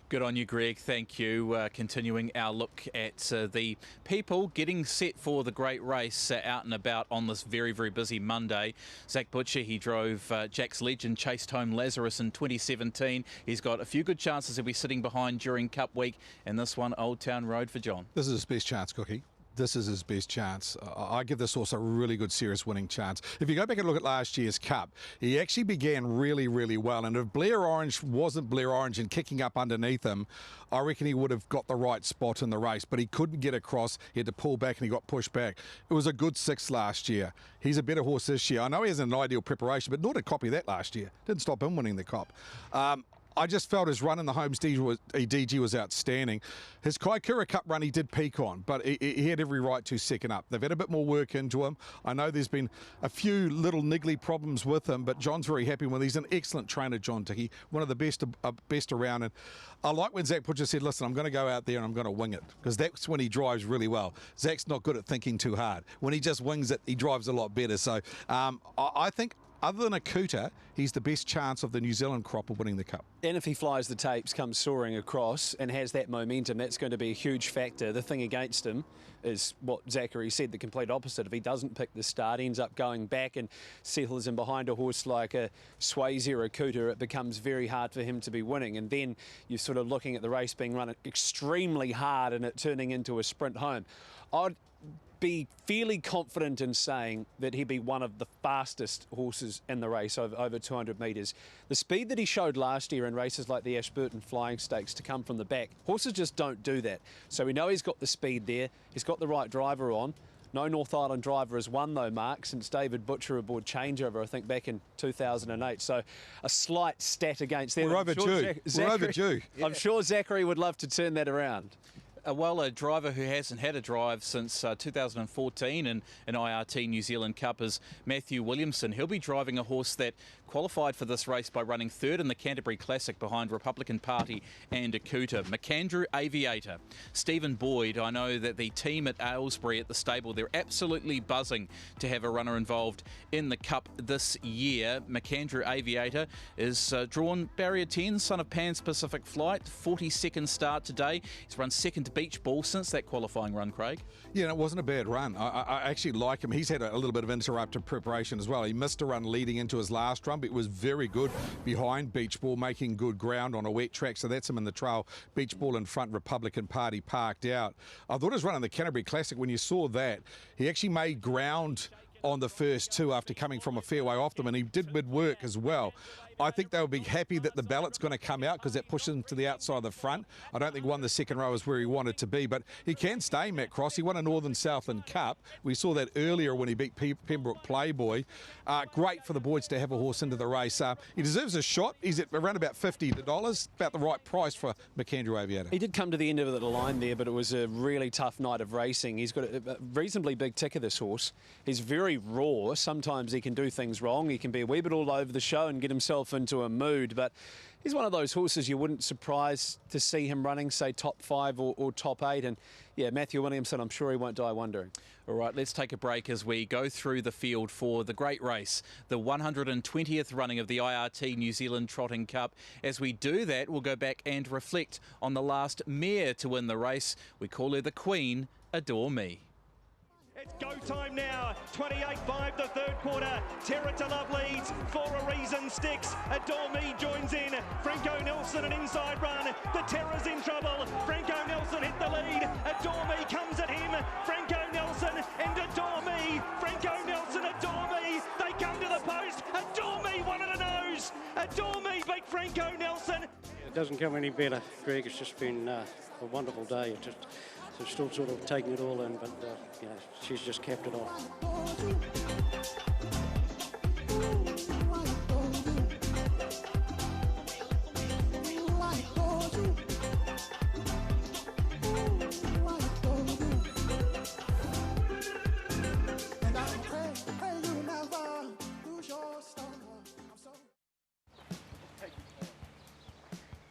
Good on you, Greg. Thank you. Continuing our look at the people getting set for the great race out and about on this very, very busy Monday. Zach Butcher, he drove Jack's Legend, chased home Lazarus in 2017. He's got a few good chances he'll be sitting behind during Cup Week, and this one, Oldtown Road for John. This is his best chance, Cookie. This is his best chance. I give this horse a really good, serious winning chance. If you go back and look at last year's Cup, he actually began really, really well. And if Blair Orange wasn't Blair Orange and kicking up underneath him, I reckon he would have got the right spot in the race. But he couldn't get across. He had to pull back and he got pushed back. It was a good 6 last year. He's a better horse this year. I know he hasn't an ideal preparation, but nor did Copy that last year. Didn't stop him winning the Cop. I just felt his run in the Homes DG was outstanding. His Kahurangi Cup run he did peak on, but he had every right to second up. They've had a bit more work into him. I know there's been a few little niggly problems with him, but John's very happy with him. He's an excellent trainer, John Dickey, one of the best around. And I like when Zach Butcher said, listen, I'm going to go out there and I'm going to wing it, because that's when he drives really well. Zach's not good at thinking too hard. When he just wings it, he drives a lot better. So I think, other than Akuta, he's the best chance of the New Zealand crop of winning the Cup. And if he flies the tapes, comes soaring across and has that momentum, that's going to be a huge factor. The thing against him is what Zachary said, the complete opposite. If he doesn't pick the start, ends up going back and settles in behind a horse like a Swayze or Akuta, it becomes very hard for him to be winning. And then you're sort of looking at the race being run extremely hard and it turning into a sprint home. I'd be fairly confident in saying that he'd be one of the fastest horses in the race over 200 metres. The speed that he showed last year in races like the Ashburton Flying Stakes to come from the back, horses just don't do that. So we know he's got the speed there, he's got the right driver on. No North Island driver has won though, Mark, since David Butcher aboard Changeover, I think back in 2008. So a slight stat against them. We're overdue. We're overdue. I'm sure Zachary would love to turn that around. Well, a driver who hasn't had a drive since 2014 in an IRT New Zealand Cup is Matthew Williamson. He'll be driving a horse that qualified for this race by running third in the Canterbury Classic behind Republican Party and Akuta. McAndrew Aviator. Stephen Boyd, I know that the team at Aylesbury at the stable, they're absolutely buzzing to have a runner involved in the Cup this year. McAndrew Aviator is drawn barrier 10, son of Pan Pacific Flight, 42nd start today. He's run second to Beach Ball since that qualifying run, Craig. Yeah, it wasn't a bad run. I actually like him. He's had a little bit of interrupted preparation as well. He missed a run leading into his last run, but it was very good behind Beach Ball, making good ground on a wet track, so that's him in the trail. Beach Ball in front, Republican Party parked out. I thought his run in the Canterbury Classic, when you saw that, he actually made ground on the first two after coming from a fair way off them, and he did mid-work as well. I think they'll be happy that the ballot's going to come out because that pushes him to the outside of the front. I don't think the second row is where he wanted to be, but he can stay, Matt Cross. He won a Northern Southland Cup. We saw that earlier when he beat Pembroke Playboy. Great for the boys to have a horse into the race. He deserves a shot. He's at around about $50, about the right price for McAndrew Aviator. He did come to the end of the line there, but it was a really tough night of racing. He's got a reasonably big ticker, this horse. He's very raw. Sometimes he can do things wrong. He can be a wee bit all over the show and get himself into a mood, but he's one of those horses you wouldn't surprise to see him running, say, top 5 or top 8. And yeah, Matthew Williamson, I'm sure he won't die wondering. All right, let's take a break as we go through the field for the great race, the 120th running of the IRT New Zealand Trotting Cup. As we do that, we'll go back and reflect on the last mare to win the race. We call her the Queen, Adore Me. It's go time now. 28-5 the third quarter. Terror to Love leads. For a Reason sticks. Adore Me joins in. Franco Nelson an inside run. The Terror's in trouble. Franco Nelson hit the lead. Adore Me comes at him. Franco Nelson and Adore Me. Franco Nelson, Adore Me. They come to the post. Adore Me, one at the nose. Adore Me beat Franco Nelson. It doesn't come any better, Greg. It's just been a wonderful day. So still sort of taking it all in, but you know, she's just capped it off.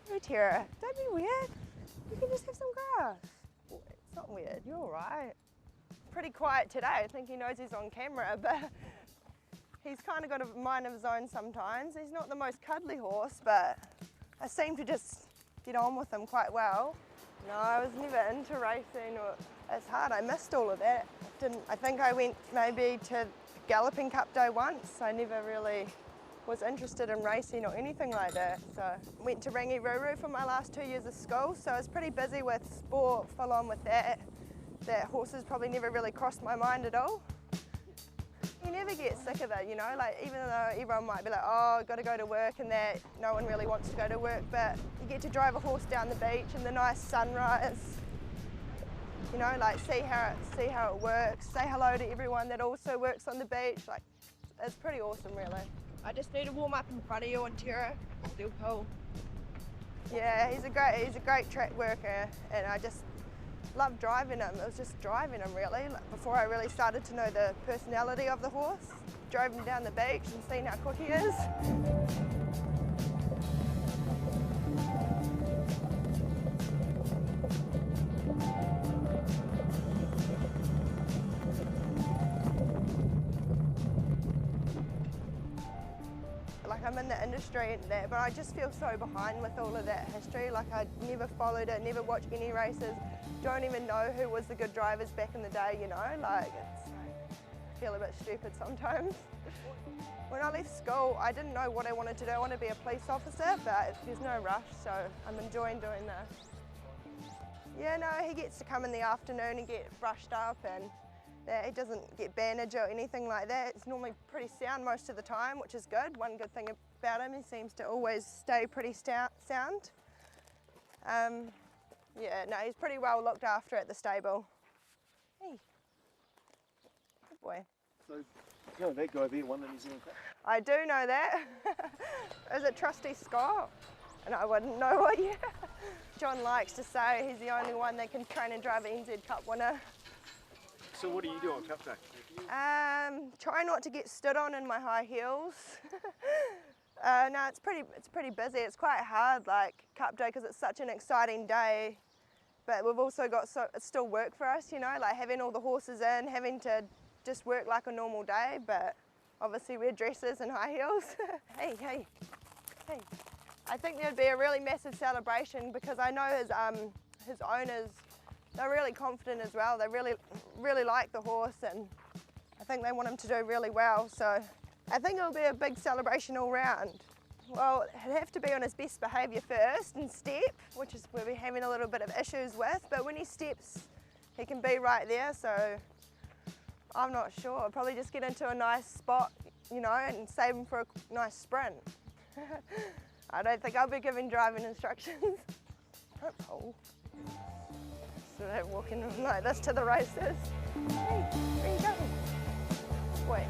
No, Tara, don't be weird. You can just have some grass. It's not weird, you're all right. Pretty quiet today. I think he knows he's on camera, but he's kind of got a mind of his own sometimes. He's not the most cuddly horse, but I seem to just get on with him quite well. No, I was never into racing. It's hard, I missed all of that. I think I went maybe to Galloping Cup Day once. I never really was interested in racing or anything like that. So went to Rangiruru for my last 2 years of school, so I was pretty busy with sport, full on with that. That horses probably never really crossed my mind at all. You never get sick of it, you know, like even though everyone might be like, oh, got to go to work and that, no one really wants to go to work, but you get to drive a horse down the beach and the nice sunrise, you know, like see how it works, say hello to everyone that also works on the beach, like it's pretty awesome really. I just need to warm up in front of you on Terror, still cool. Yeah, he's a great track worker, and I just love driving him. It was just driving him really, before I really started to know the personality of the horse. Drove him down the beach and seen how quick he is. Like, I'm in the industry and that, but I just feel so behind with all of that history. Like, I never followed it, never watched any races, don't even know who was the good drivers back in the day, you know? Like, I feel a bit stupid sometimes. When I left school, I didn't know what I wanted to do. I wanted to be a police officer, but there's no rush, so I'm enjoying doing this. Yeah, no, he gets to come in the afternoon and get brushed up, and he doesn't get bandaged or anything like that. It's normally pretty sound most of the time, which is good. One good thing about him, he seems to always stay pretty sound. Yeah, no, he's pretty well looked after at the stable. Hey, good boy. So, you know that guy there won the New Zealand Cup? I do know that. Is it Trusty Scott? And I wouldn't know what year. John likes to say he's the only one that can train and drive an NZ Cup winner. So what do you do on Cup Day? Try not to get stood on in my high heels. No, it's pretty busy. It's quite hard, like Cup Day, because it's such an exciting day. But we've also got it's still work for us, you know, like having all the horses in, having to just work like a normal day. But obviously wear dresses and high heels. Hey. I think there'd be a really massive celebration because I know his owners. They're really confident as well. They really like the horse, and I think they want him to do really well. So I think it'll be a big celebration all round. Well, it'd have to be on his best behaviour first and step, which is where we're having a little bit of issues with. But when he steps, he can be right there. So I'm not sure. I'll probably just get into a nice spot, you know, and save him for a nice sprint. I don't think I'll be giving driving instructions. Don't pull. So they're walking like this to the races. Hey, where are you going? Wait.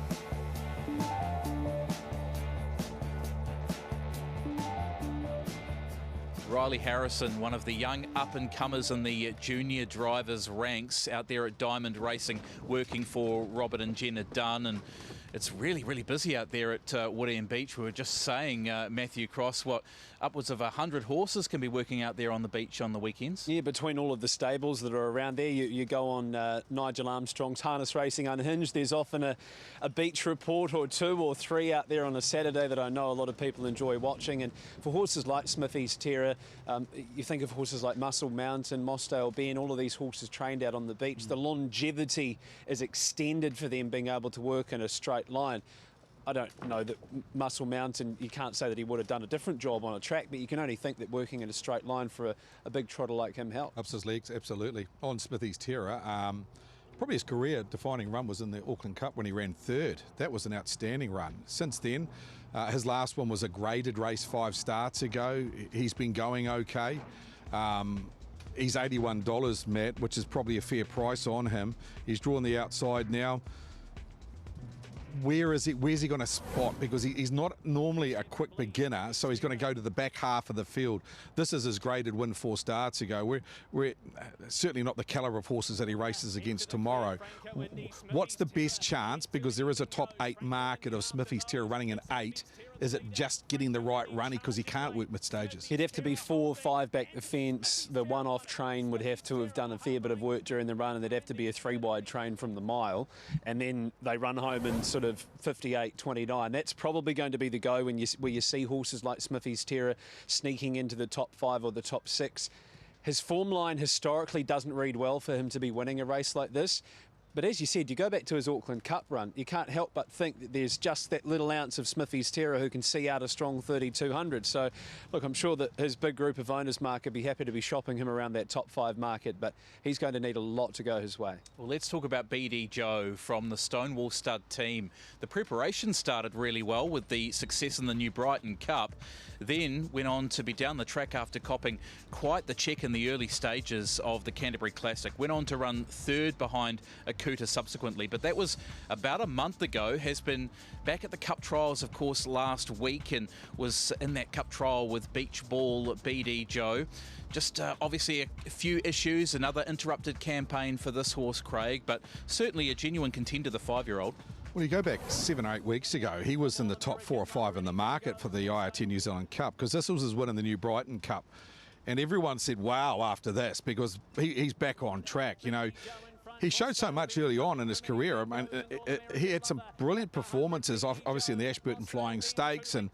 Riley Harrison, one of the young up-and-comers in the junior drivers' ranks out there at Diamond Racing, working for Robert and Jenna Dunn. And it's really, really busy out there at Woodend Beach. We were just saying, Matthew Cross, what, upwards of 100 horses can be working out there on the beach on the weekends? Yeah, between all of the stables that are around there, you go on Nigel Armstrong's Harness Racing Unhinged. There's often a beach report or 2 or 3 out there on a Saturday that I know a lot of people enjoy watching. And for horses like Smithy's Terror, you think of horses like Muscle Mountain, Mossdale Ben, all of these horses trained out on the beach. The longevity is extended for them being able to work in a straight line. I don't know that Muscle Mountain, you can't say that he would have done a different job on a track, but you can only think that working in a straight line for a big trotter like him helps. Ups his legs, absolutely. On Smithy's Terror, probably his career-defining run was in the Auckland Cup when he ran 3rd. That was an outstanding run. Since then, his last one was a graded race 5 starts ago. He's been going okay. He's $81, Matt, which is probably a fair price on him. He's drawn the outside now. Where's he going to spot? Because he's not normally a quick beginner, so he's going to go to the back half of the field. This is his graded win 4 starts ago. We're certainly not the calibre of horses that he races against tomorrow. What's the best chance? Because there is a top 8 market of Smithy's Terror running an 8. Is it just getting the right run because he can't work mid stages? He'd have to be 4 or 5 back the fence. The one-off train would have to have done a fair bit of work during the run, and there'd have to be a 3-wide train from the mile, and then they run home in sort of 58.29. That's probably going to be the go where you see horses like Smithy's Terror sneaking into the top 5 or the top 6. His form line historically doesn't read well for him to be winning a race like this. But as you said, you go back to his Auckland Cup run, you can't help but think that there's just that little ounce of Smithy's Terror who can see out a strong 3,200. So, look, I'm sure that his big group of owners, Mark, would be happy to be shopping him around that top 5 market, but he's going to need a lot to go his way. Well, let's talk about BD Joe from the Stonewall Stud team. The preparation started really well with the success in the New Brighton Cup, then went on to be down the track after copping quite the check in the early stages of the Canterbury Classic. Went on to run 3rd behind a Kuta subsequently. But that was about a month ago. Has been back at the Cup trials, of course, last week, and was in that Cup trial with Beach Ball BD Joe. Just obviously a few issues, another interrupted campaign for this horse, Craig, but certainly a genuine contender, the 5-year-old. Well, you go back 7 or 8 weeks ago, he was in the top 4 or 5 in the market for the IRT New Zealand Cup, because this was his win in the New Brighton Cup. And everyone said, wow, after this, because he's back on track. You know, he showed so much early on in his career. I mean, he had some brilliant performances, obviously in the Ashburton Flying Stakes, and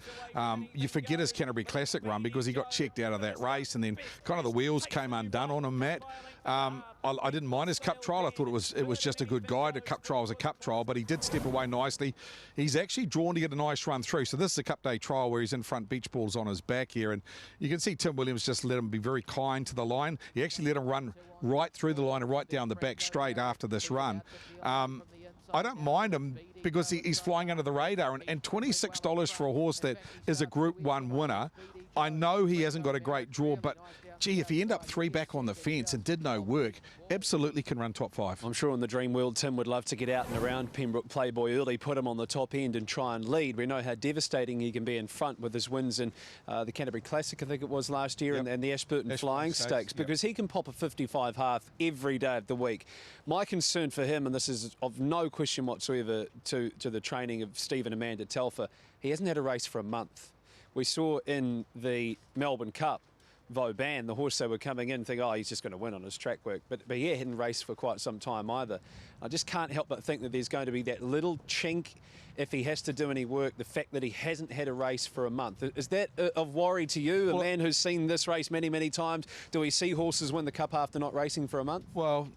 you forget his Canterbury Classic run because he got checked out of that race, and then kind of the wheels came undone on him, Matt. I didn't mind his Cup trial. I thought it was just a good guide. A Cup trial was a Cup trial, but he did step away nicely. He's actually drawn to get a nice run through. So this is a Cup Day trial where he's in front, Beach Ball's on his back here, and you can see Tim Williams just let him be very kind to the line. He actually let him run right through the line and right down the back straight after this run. I don't mind him because he's flying under the radar, and $26 for a horse that is a Group 1 winner. I know he hasn't got a great draw, but gee, if he ended up 3 back on the fence and did no work, absolutely can run top 5. I'm sure in the dream world, Tim would love to get out and around Pembroke Playboy early, put him on the top end and try and lead. We know how devastating he can be in front with his wins in the Canterbury Classic, I think it was last year, and the Ashburton Flying Stakes, because he can pop a 55 half every day of the week. My concern for him, and this is of no question whatsoever to the training of Stephen Amanda Telfer, he hasn't had a race for a month. We saw in the Melbourne Cup, Vauban, the horse they were coming in, think, oh, he's just going to win on his track work. But he hadn't raced for quite some time either. I just can't help but think that there's going to be that little chink if he has to do any work, the fact that he hasn't had a race for a month. Is that of worry to you, a man who's seen this race many, many times? Do we see horses win the Cup after not racing for a month? Well,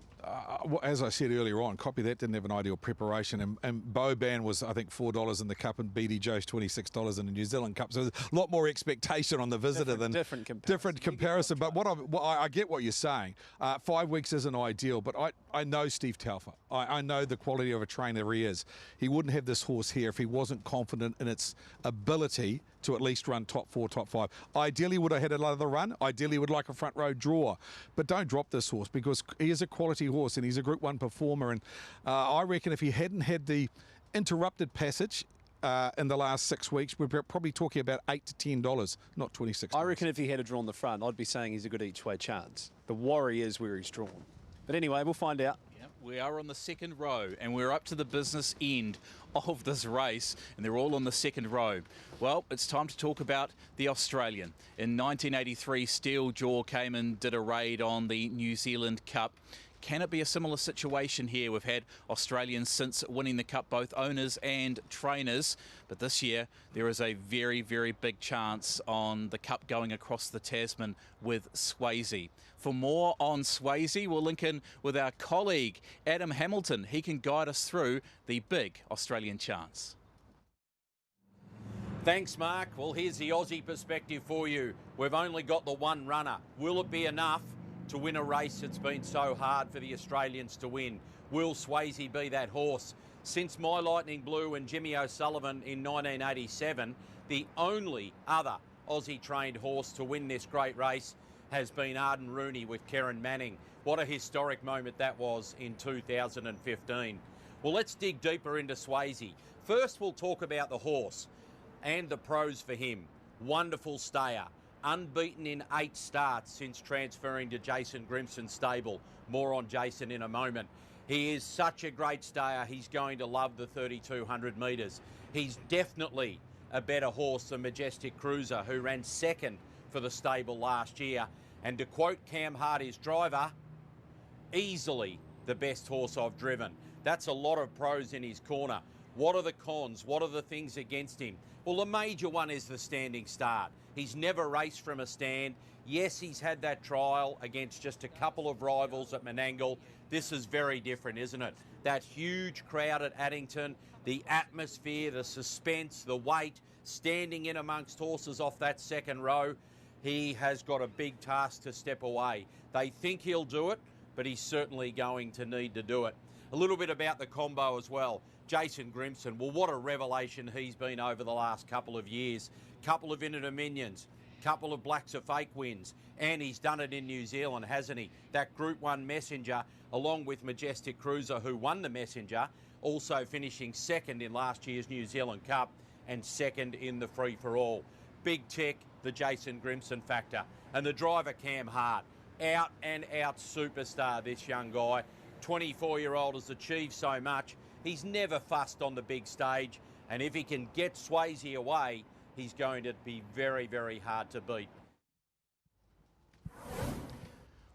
as I said earlier on, Copy that didn't have an ideal preparation, and Vauban was, I think, $4 in the Cup, and BD Joe's $26 in the New Zealand Cup. So there's a lot more expectation on the visitor than different comparison. But I get what you're saying. 5 weeks isn't ideal, but I know Steve Telfer. I know the quality of a trainer he is. He wouldn't have this horse here if he wasn't confident in its ability to at least run top 4, top 5. Ideally would have had another run. Ideally would like a front row draw. But don't drop this horse because he is a quality horse and he's a Group 1 performer. And I reckon if he hadn't had the interrupted passage in the last 6 weeks, we're probably talking about $8 to $10, not $26. I reckon if he had a draw on the front, I'd be saying he's a good each way chance. The worry is where he's drawn. But anyway, we'll find out. We are on the second row and we're up to the business end of this race, and they're all on the second row. Well, it's time to talk about the Australian. In 1983, Steel Jaw came and did a raid on the New Zealand Cup. Can it be a similar situation here? We've had Australians since winning the Cup, both owners and trainers. But this year, there is a very, very big chance on the Cup going across the Tasman with Swayze. For more on Swayze, we'll link in with our colleague, Adam Hamilton. He can guide us through the big Australian chance. Thanks, Mark. Well, here's the Aussie perspective for you. We've only got the one runner. Will it be enough to win a race that's been so hard for the Australians to win? Will Swayze be that horse? Since My Lightning Blue and Jimmy O'Sullivan in 1987, the only other Aussie-trained horse to win this great race has been Arden Rooney with Karen Manning. What a historic moment that was in 2015. Well, let's dig deeper into Swayze. First, we'll talk about the horse and the pros for him. Wonderful stayer. Unbeaten in 8 starts since transferring to Jason Grimson's stable. More on Jason in a moment. He is such a great stayer. He's going to love the 3,200 metres. He's definitely a better horse than Majestic Cruiser, who ran second for the stable last year. And to quote Cam Hart, his driver, easily the best horse I've driven. That's a lot of pros in his corner. What are the cons? What are the things against him? Well, the major one is the standing start. He's never raced from a stand. Yes, he's had that trial against just a couple of rivals at Menangle. This is very different, isn't it? That huge crowd at Addington, the atmosphere, the suspense, the weight, standing in amongst horses off that second row. He has got a big task to step away. They think he'll do it, but he's certainly going to need to do it. A little bit about the combo as well. Jason Grimson, well, what a revelation he's been over the last couple of years. Couple of Interdominions. Couple of Blacks of Fake wins, and he's done it in New Zealand, hasn't he? That Group 1 Messenger, along with Majestic Cruiser, who won the Messenger, also finishing second in last year's New Zealand Cup and second in the free-for-all. Big Tech, the Jason Grimson factor. And the driver, Cam Hart, out-and-out superstar, this young guy. 24-year-old has achieved so much. He's never fussed on the big stage, and if he can get Swayze away, he's going to be very, very hard to beat.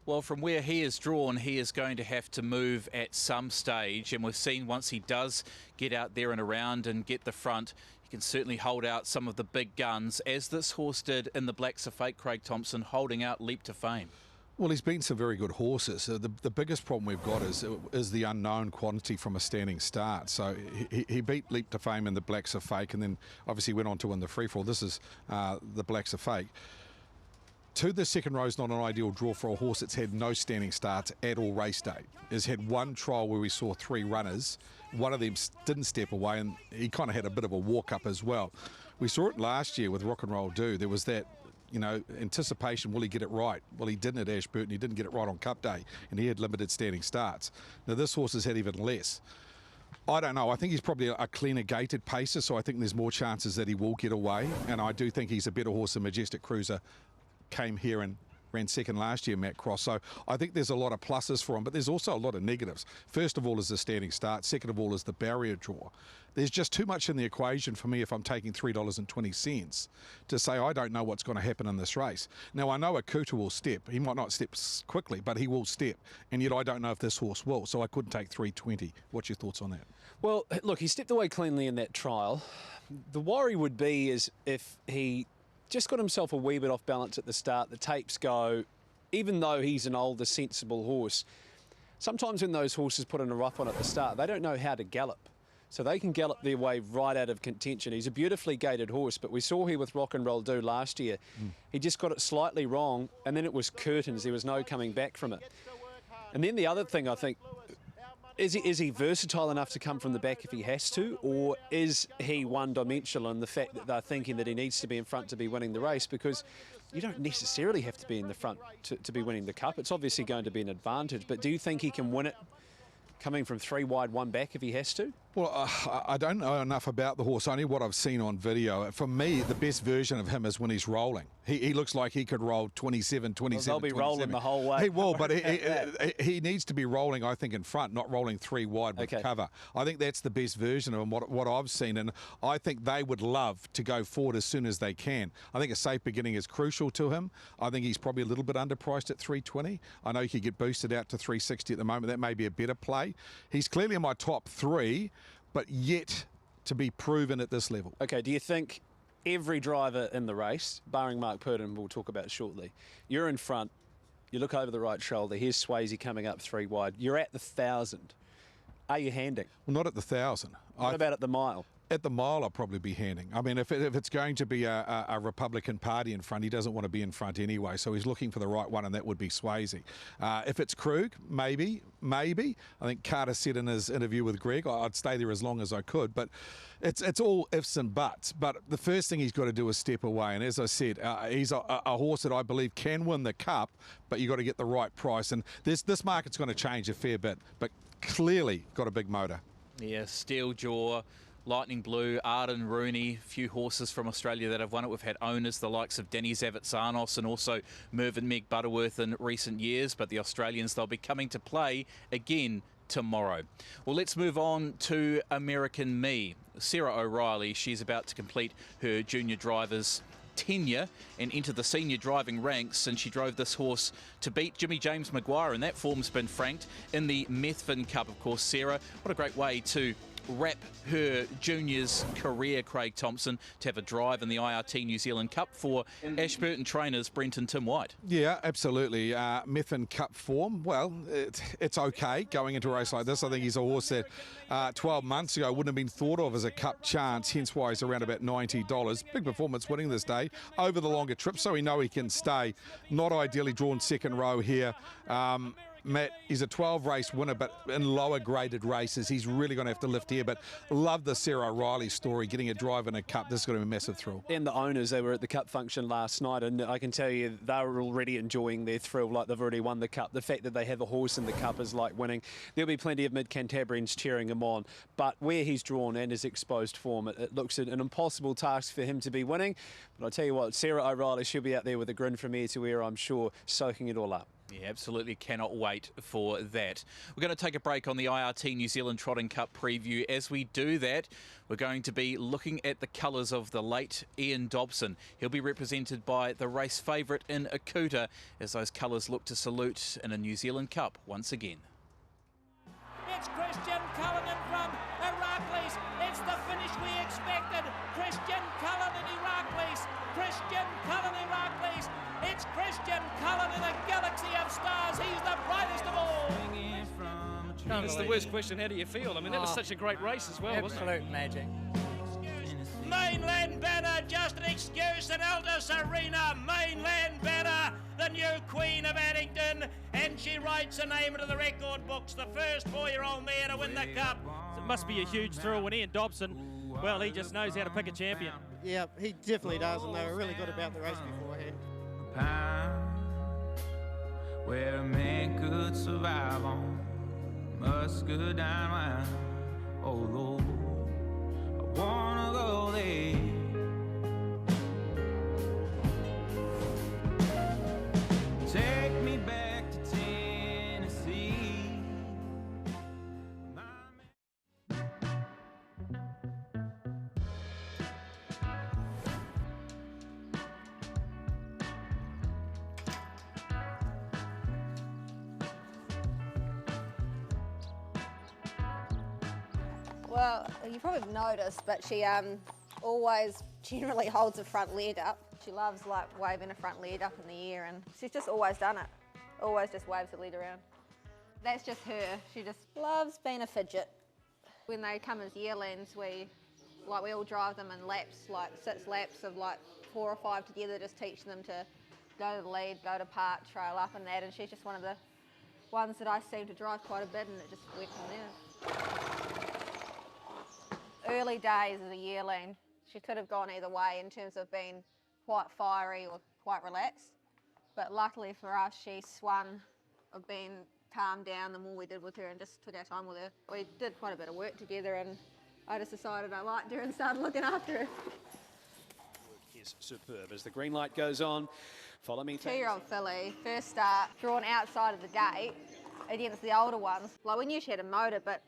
Well, from where he is drawn, he is going to have to move at some stage, and we've seen once he does get out there and around and get the front, he can certainly hold out some of the big guns, as this horse did in the Blacks of Fake, Craig Thompson, holding out Leap to Fame. Well, he's been some very good horses. The biggest problem we've got is the unknown quantity from a standing start. So he beat Leap to Fame in the Blacks of Fake, and then obviously went on to win the free-for-all. This is the Blacks of Fake. To the second row is not an ideal draw for a horse that's had no standing starts at all race day. Has had one trial where we saw 3 runners. One of them didn't step away, and he kind of had a bit of a walk-up as well. We saw it last year with Rock and Roll Do. There was that, you know, anticipation, will he get it right? Well, he didn't at Ashburton, he didn't get it right on Cup Day, and he had limited standing starts. Now, this horse has had even less. I don't know, I think he's probably a cleaner gated pacer, so I think there's more chances that he will get away, and I do think he's a better horse than Majestic Cruiser. Came here and ran second last year, Matt Cross. So I think there's a lot of pluses for him, but there's also a lot of negatives. First of all is the standing start. Second of all is the barrier draw. There's just too much in the equation for me if I'm taking $3.20 to say I don't know what's going to happen in this race. Now, I know Akuta will step. He might not step quickly, but he will step. And yet I don't know if this horse will, so I couldn't take $3.20. What's your thoughts on that? Well, look, he stepped away cleanly in that trial. The worry would be is if he just got himself a wee bit off balance at the start, the tapes go, even though he's an older, sensible horse, sometimes when those horses put in a rough one at the start, they don't know how to gallop. So they can gallop their way right out of contention. He's a beautifully gated horse, but we saw here with Rock and Roll Do last year, he just got it slightly wrong, and then it was curtains. There was no coming back from it. And then the other thing, I think, is he versatile enough to come from the back if he has to, or is he one-dimensional in the fact that they're thinking that he needs to be in front to be winning the race? Because you don't necessarily have to be in the front to be winning the Cup. It's obviously going to be an advantage, but do you think he can win it coming from 3 wide, 1 back if he has to? Well, I don't know enough about the horse, only what I've seen on video. For me, the best version of him is when he's rolling. He looks like he could roll 27, Well, they'll be 27. rolling the whole way. He will, but he needs to be rolling, I think, in front, not rolling 3 wide with cover. I think that's the best version of him, what I've seen, and I think they would love to go forward as soon as they can. I think a safe beginning is crucial to him. I think he's probably a little bit underpriced at $3.20. I know he could get boosted out to $3.60 at the moment. That may be a better play. He's clearly in my top 3, but yet to be proven at this level. Okay, do you think every driver in the race, barring Mark Purdon, we'll talk about shortly, you're in front, you look over the right shoulder, here's Swayze coming up 3 wide, you're at the 1,000. Are you handing? Well, not at the 1,000. What about at the mile? At the mile, I'll probably be handing. I mean, if it's going to be a Republican Party in front, he doesn't want to be in front anyway, so he's looking for the right one, and that would be Swayze. If it's Krug, maybe. I think Carter said in his interview with Greg, I'd stay there as long as I could, but it's all ifs and buts. But the first thing he's got to do is step away, and as I said, he's a horse that I believe can win the Cup, but you've got to get the right price, and this market's going to change a fair bit, but clearly got a big motor. Yeah, Steel Jaw, Lightning Blue, Arden Rooney, a few horses from Australia that have won it. We've had owners, the likes of Denny Zavitsanos and also Mervyn Meg Butterworth in recent years, but the Australians, they'll be coming to play again tomorrow. Well, let's move on to American Me. Sarah O'Reilly, she's about to complete her junior driver's tenure and enter the senior driving ranks, and she drove this horse to beat Jimmy James Maguire, and that form's been franked in the Methven Cup, of course. Sarah, what a great way to wrap her juniors career, Craig Thompson, to have a drive in the IRT New Zealand Cup for Ashburton trainers Brent and Tim White. Yeah, absolutely. Methven Cup form, well, it's okay going into a race like this. I think he's a horse that 12 months ago wouldn't have been thought of as a Cup chance, hence why he's around about $90. Big performance winning this day over the longer trip, so we know he can stay. Not ideally drawn second row here. Matt, he's a 12 race winner, but in lower graded races, he's really going to have to lift here. But love the Sarah O'Reilly story, getting a drive in a cup. This is going to be a massive thrill. And the owners, they were at the cup function last night, and I can tell you they were already enjoying their thrill, like they've already won the cup. The fact that they have a horse in the cup is like winning. There'll be plenty of mid-Cantabrians cheering him on, but where he's drawn and his exposed form, it looks an impossible task for him to be winning. But I'll tell you what, Sarah O'Reilly, she'll be out there with a grin from ear to ear, I'm sure, soaking it all up. Yeah, absolutely cannot wait for that. We're going to take a break on the IRT New Zealand Trotting Cup preview. As we do that, we're going to be looking at the colours of the late Ian Dobson. He'll be represented by the race favourite in Akuta as those colours look to salute in a New Zealand Cup once again. It's Christian Cullen in front. Heracles, it's the finish we expected. Christian Cullen and Heracles. Christian Cullen, Heracles. It's Christian Cullen in a galaxy of stars. He's the brightest of all. It's the worst question. How do you feel? I mean, that was such a great race as well, wasn't it? Absolute magic. Mainland Banner, just an excuse in Aldous Arena. Mainland Banner, the new Queen of Addington, and she writes her name into the record books. The first 4-year-old mare to win the cup. It must be a huge thrill when Ian Dobson, well, he just knows how to pick a champion. Yeah, he definitely does, and they were really good about the race beforehand. Where a man could survive on muscadine wine. Oh Lord, I wanna go there. Take me back to Tennessee. Well, you probably noticed, but she always generally holds her front leg up. She loves like waving her front leg up in the air, and she's just always done it. Always just waves her leg around. That's just her. She just loves being a fidget. When they come as yearlings, we all drive them in laps, like 6 laps of like 4 or 5 together, just teaching them to go to the lead, go to part, trail up and that, and she's just one of the ones that I seem to drive quite a bit, and it just went from there. Early days as a yearling, she could have gone either way in terms of being quite fiery or quite relaxed. But luckily for us, she swung of being calmed down the more we did with her and just took our time with her. We did quite a bit of work together, and I just decided I liked her and started looking after her. Is superb as the green light goes on. Follow me. 2-year-old filly, first start, drawn outside of the gate against the older ones. Like, we knew she had a motor, but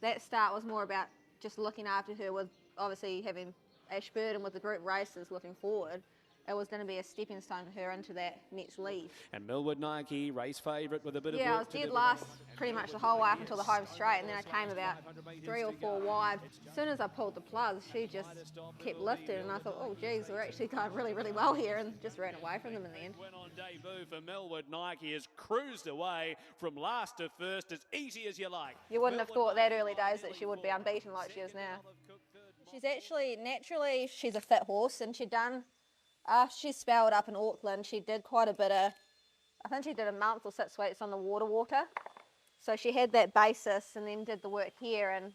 that start was more about just looking after her, with obviously having Ashburton with the group races looking forward. It was going to be a stepping stone for her into that next lead. And Millwood Nike, race favourite with a bit of work. Yeah, I was dead last pretty much the whole way up until the home straight, and then I came about 3 or 4 wide. As soon as I pulled the plugs, she just kept lifting, and I thought, oh geez, we're actually going really, really well here, and just ran away from them in the end. Went on debut for Millwood Nike, has cruised away from last to first as easy as you like. You wouldn't have thought that early days that she would be unbeaten like she is now. She's actually, naturally, she's a fit horse, and she'd done, after she spelled up in Auckland, she did quite a bit of, I think she did a month or 6 weeks on the water. So she had that basis and then did the work here, and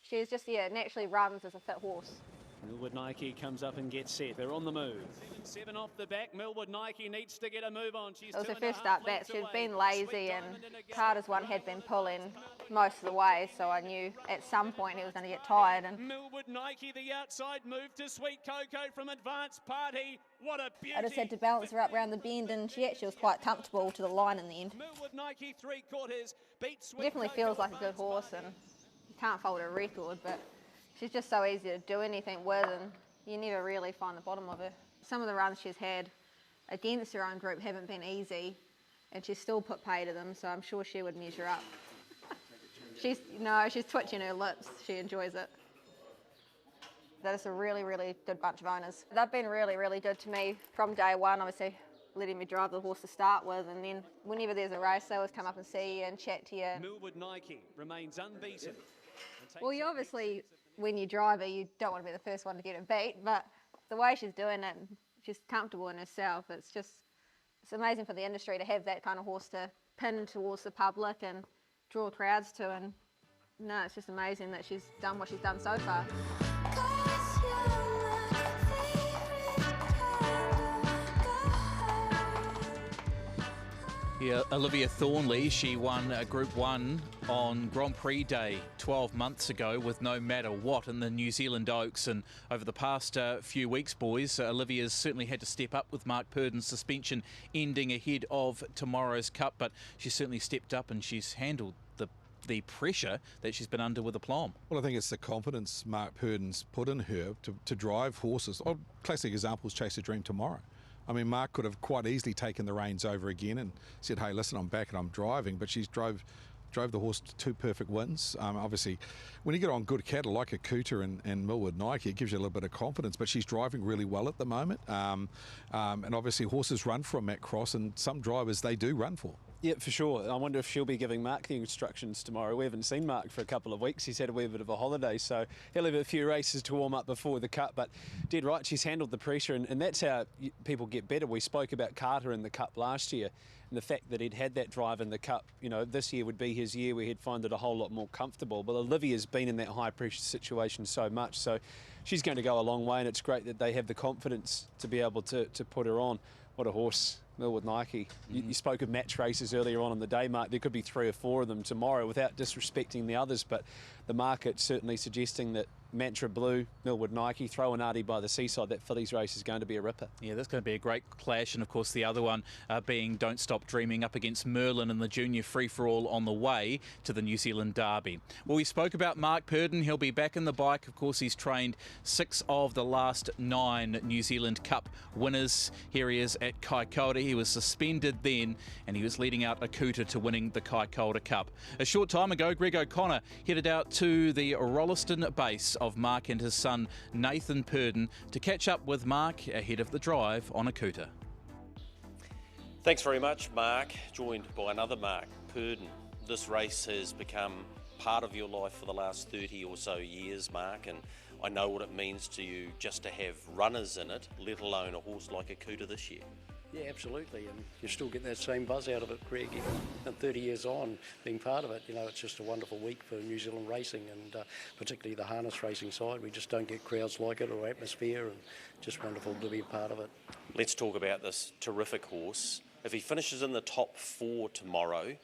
she's just, yeah, naturally runs as a fit horse. Millwood Nike comes up and gets set. They're on the move. 7 off the back. Millwood Nike needs to get a move on. She's it was her first start back. She'd been lazy, and Carter's one had been pulling most of the way, so I knew at some point he was going to get tired. And Millwood Nike, the outside move to Sweet Coco from Advanced Party. What a beauty. I just had to balance her up around the bend, and she actually was quite comfortable to the line in the end. Millwood Nike 3/4 beats Sweet Definitely feels like a good horse, and you can't fault her record, but she's just so easy to do anything with, and you never really find the bottom of her. Some of the runs she's had against her own group haven't been easy, and she's still put pay to them, so I'm sure she would measure up. She's twitching her lips. She enjoys it. That is a really, really good bunch of owners. They've been really, really good to me from day one, obviously letting me drive the horse to start with, and then whenever there's a race, they always come up and see you and chat to you. Millwood Nike remains unbeaten. Well, you obviously, when you drive her, you don't want to be the first one to get her beat, but the way she's doing it, she's comfortable in herself. It's amazing for the industry to have that kind of horse to pin towards the public and draw crowds to. And no, it's just amazing that she's done what she's done so far. Yeah, Olivia Thornley, she won Group 1 on Grand Prix Day 12 months ago with No Matter What in the New Zealand Oaks. And over the past few weeks, boys, Olivia's certainly had to step up with Marc Purden's suspension ending ahead of tomorrow's Cup. But she's certainly stepped up and she's handled the pressure that she's been under with aplomb. Well, I think it's the confidence Marc Purden's put in her to drive horses. Oh, classic example is Chase a Dream Tomorrow. I mean, Marc could have quite easily taken the reins over again and said, hey, listen, I'm back and I'm driving, but she's drove the horse to 2 perfect wins. Obviously, when you get on good cattle like a Cooter and Millwood Nike, it gives you a little bit of confidence, but she's driving really well at the moment. And obviously, horses run for a Matt Cross, and some drivers, they do run for. Yeah, for sure. I wonder if she'll be giving Marc the instructions tomorrow. We haven't seen Marc for a couple of weeks. He's had a wee bit of a holiday, so he'll have a few races to warm up before the Cup. But dead right, she's handled the pressure, and that's how people get better. We spoke about Carter in the Cup last year, and the fact that he'd had that drive in the Cup, you know, this year would be his year where he'd find it a whole lot more comfortable. But Olivia's been in that high-pressure situation so much, so she's going to go a long way, and it's great that they have the confidence to be able to put her on. What a horse, Millwood Nike. You spoke of match races earlier on in the day, Mark. There could be 3 or 4 of them tomorrow without disrespecting the others, but the market's certainly suggesting that Mantra Blue, Millwood Nike, throw an Artie by the Seaside. That fillies race is going to be a ripper. Yeah, that's going to be a great clash. And of course the other one being Don't Stop Dreaming up against Merlin in the junior free-for-all on the way to the New Zealand Derby. Well, we spoke about Marc Purden. He'll be back in the bike. Of course, he's trained 6 of the last 9 New Zealand Cup winners. Here he is at Kaikoura. He was suspended then, and he was leading out Akuta to winning the Kaikoura Cup. A short time ago, Greg O'Connor headed out to the Rolleston base of Marc and his son Nathan Purden to catch up with Marc ahead of the drive on Akuta. Thanks very much, Marc. Joined by another Marc Purden. This race has become part of your life for the last 30 or so years, Marc, and I know what it means to you just to have runners in it, let alone a horse like Akuta this year. Yeah, absolutely, and you still get that same buzz out of it, Craig, even 30 years on being part of it. You know, it's just a wonderful week for New Zealand racing, and particularly the harness racing side. We just don't get crowds like it or atmosphere, and just wonderful to be a part of it. Let's talk about this terrific horse. If he finishes in the top 4 tomorrow,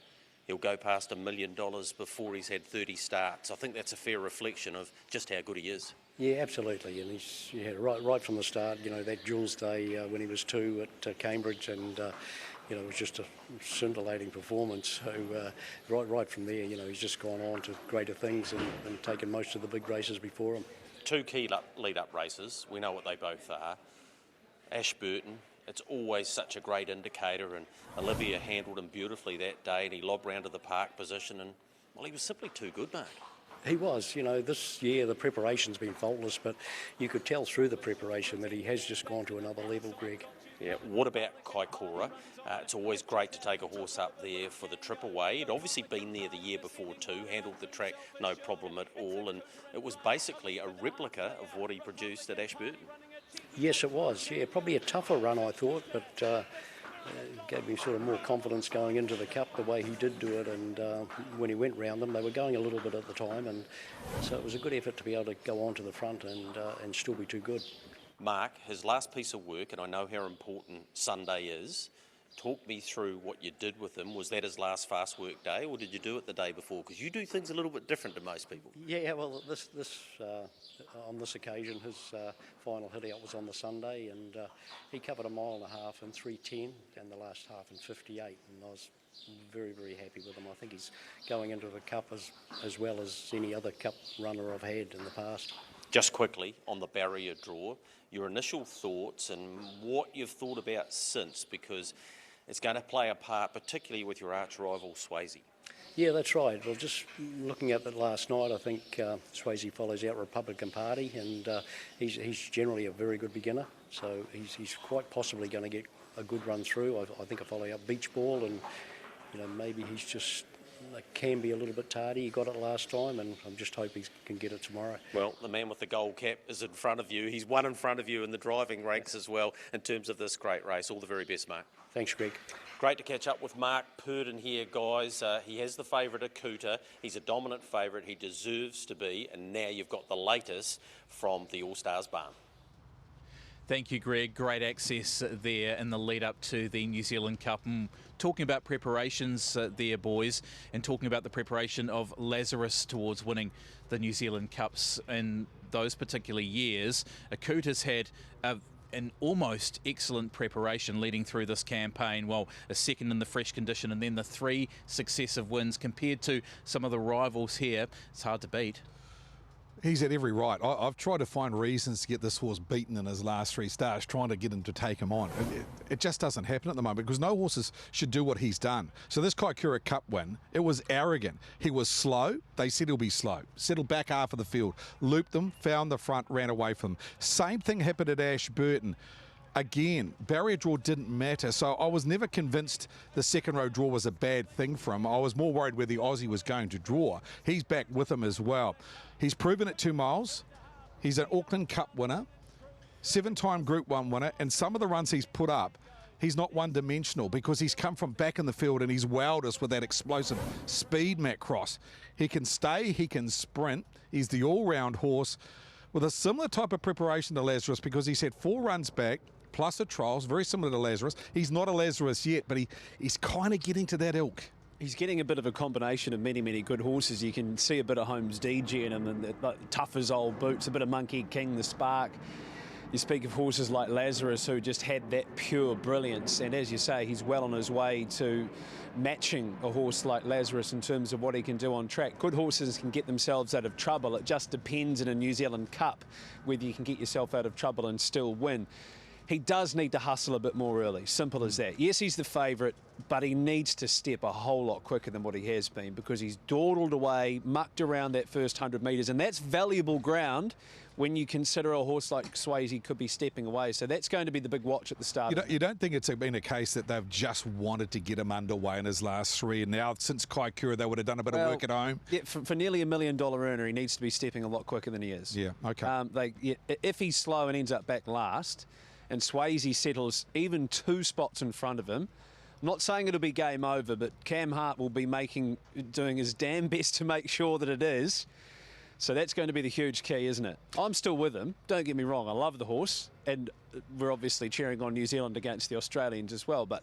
he'll go past $1 million before he's had 30 starts. I think that's a fair reflection of just how good he is. Yeah, absolutely, and he's right from the start. You know, that Jules Day when he was 2 at Cambridge, and you know, it was just a scintillating performance. So right from there, you know, he's just gone on to greater things and taken most of the big races before him. 2 key lead-up races. We know what they both are. Ashburton. It's always such a great indicator, and Olivia handled him beautifully that day, and he lobbed round to the park position, and well, he was simply too good, Mark. He was. You know, this year the preparation's been faultless, but you could tell through the preparation that he has just gone to another level, Greg. Yeah, what about Kaikoura? It's always great to take a horse up there for the trip away. He'd obviously been there the year before too, handled the track no problem at all, and it was basically a replica of what he produced at Ashburton. Yes, it was. Yeah, probably a tougher run, I thought, but gave me sort of more confidence going into the Cup the way he did do it, and when he went round them, they were going a little bit at the time, and so it was a good effort to be able to go on to the front and still be too good. Mark, his last piece of work, and I know how important Sunday is, talk me through what you did with him. Was that his last fast work day, or did you do it the day before? Because you do things a little bit different to most people. Yeah, well, this on this occasion, his final hit out was on the Sunday, and he covered 1.5 miles in 3:10, and the last half in 58, and I was very, very happy with him. I think he's going into the Cup as well as any other Cup runner I've had in the past. Just quickly, on the barrier draw, your initial thoughts and what you've thought about since, because it's going to play a part, particularly with your arch-rival Swayze. Yeah, that's right. Well, just looking at it last night, I think Swayze follows out Republican Party, and he's generally a very good beginner, so he's quite possibly going to get a good run through. I think I follow up Beach Ball, and you know, maybe he's just They can be a little bit tardy. He got it last time, and I'm just hoping he can get it tomorrow. Well, the man with the gold cap is in front of you. He's one in front of you in the driving ranks as well in terms of this great race. All the very best, Mark. Thanks, Greg. Great to catch up with Marc Purdon here, guys. He has the favourite Akuta. He's a dominant favourite. He deserves to be. And now you've got the latest from the All-Stars barn. Thank you, Greg. Great access there in the lead up to the New Zealand Cup. And talking about preparations there, boys, and talking about the preparation of Lazarus towards winning the New Zealand Cups in those particular years, Akuta's had an almost excellent preparation leading through this campaign. Well, a second in the fresh condition and then the 3 successive wins compared to some of the rivals here. It's hard to beat. He's at every right. I've tried to find reasons to get this horse beaten in his last 3 starts, trying to get him to take him on. It just doesn't happen at the moment because no horses should do what he's done. So this Kahurangi Cup win, it was arrogant. He was slow. They said he'll be slow. Settled back half of the field, looped them, found the front, ran away from them. Same thing happened at Ashburton. Again, barrier draw didn't matter, so I was never convinced the second row draw was a bad thing for him. I was more worried where the Aussie was going to draw. He's back with him as well. He's proven at 2 miles. He's an Auckland Cup winner, 7-time Group 1 winner, and some of the runs he's put up, he's not one-dimensional because he's come from back in the field and he's wowed us with that explosive speed, Matt Cross. He can stay, he can sprint. He's the all-round horse with a similar type of preparation to Lazarus because he's had 4 runs back, plus the trials, very similar to Lazarus. He's not a Lazarus yet, but he's kind of getting to that ilk. He's getting a bit of a combination of many, many good horses. You can see a bit of Holmes DG in him, and tough as old boots, a bit of Monkey King, the Spark. You speak of horses like Lazarus who just had that pure brilliance, and as you say, he's well on his way to matching a horse like Lazarus in terms of what he can do on track. Good horses can get themselves out of trouble. It just depends in a New Zealand Cup whether you can get yourself out of trouble and still win. He does need to hustle a bit more early, simple as that. Yes, he's the favourite, but he needs to step a whole lot quicker than what he has been because he's dawdled away, mucked around that first 100 metres, and that's valuable ground when you consider a horse like Swayze could be stepping away. So that's going to be the big watch at the start. You don't think it's been a case that they've just wanted to get him underway in his last 3, and now since Kahurangi they would have done a bit of work at home? Yeah, for nearly $1 million earner, he needs to be stepping a lot quicker than he is. Yeah, okay. If he's slow and ends up back last, and Swayze settles even 2 spots in front of him, I'm not saying it'll be game over, but Cam Hart will be doing his damn best to make sure that it is. So that's going to be the huge key, isn't it? I'm still with him. Don't get me wrong. I love the horse, and we're obviously cheering on New Zealand against the Australians as well, but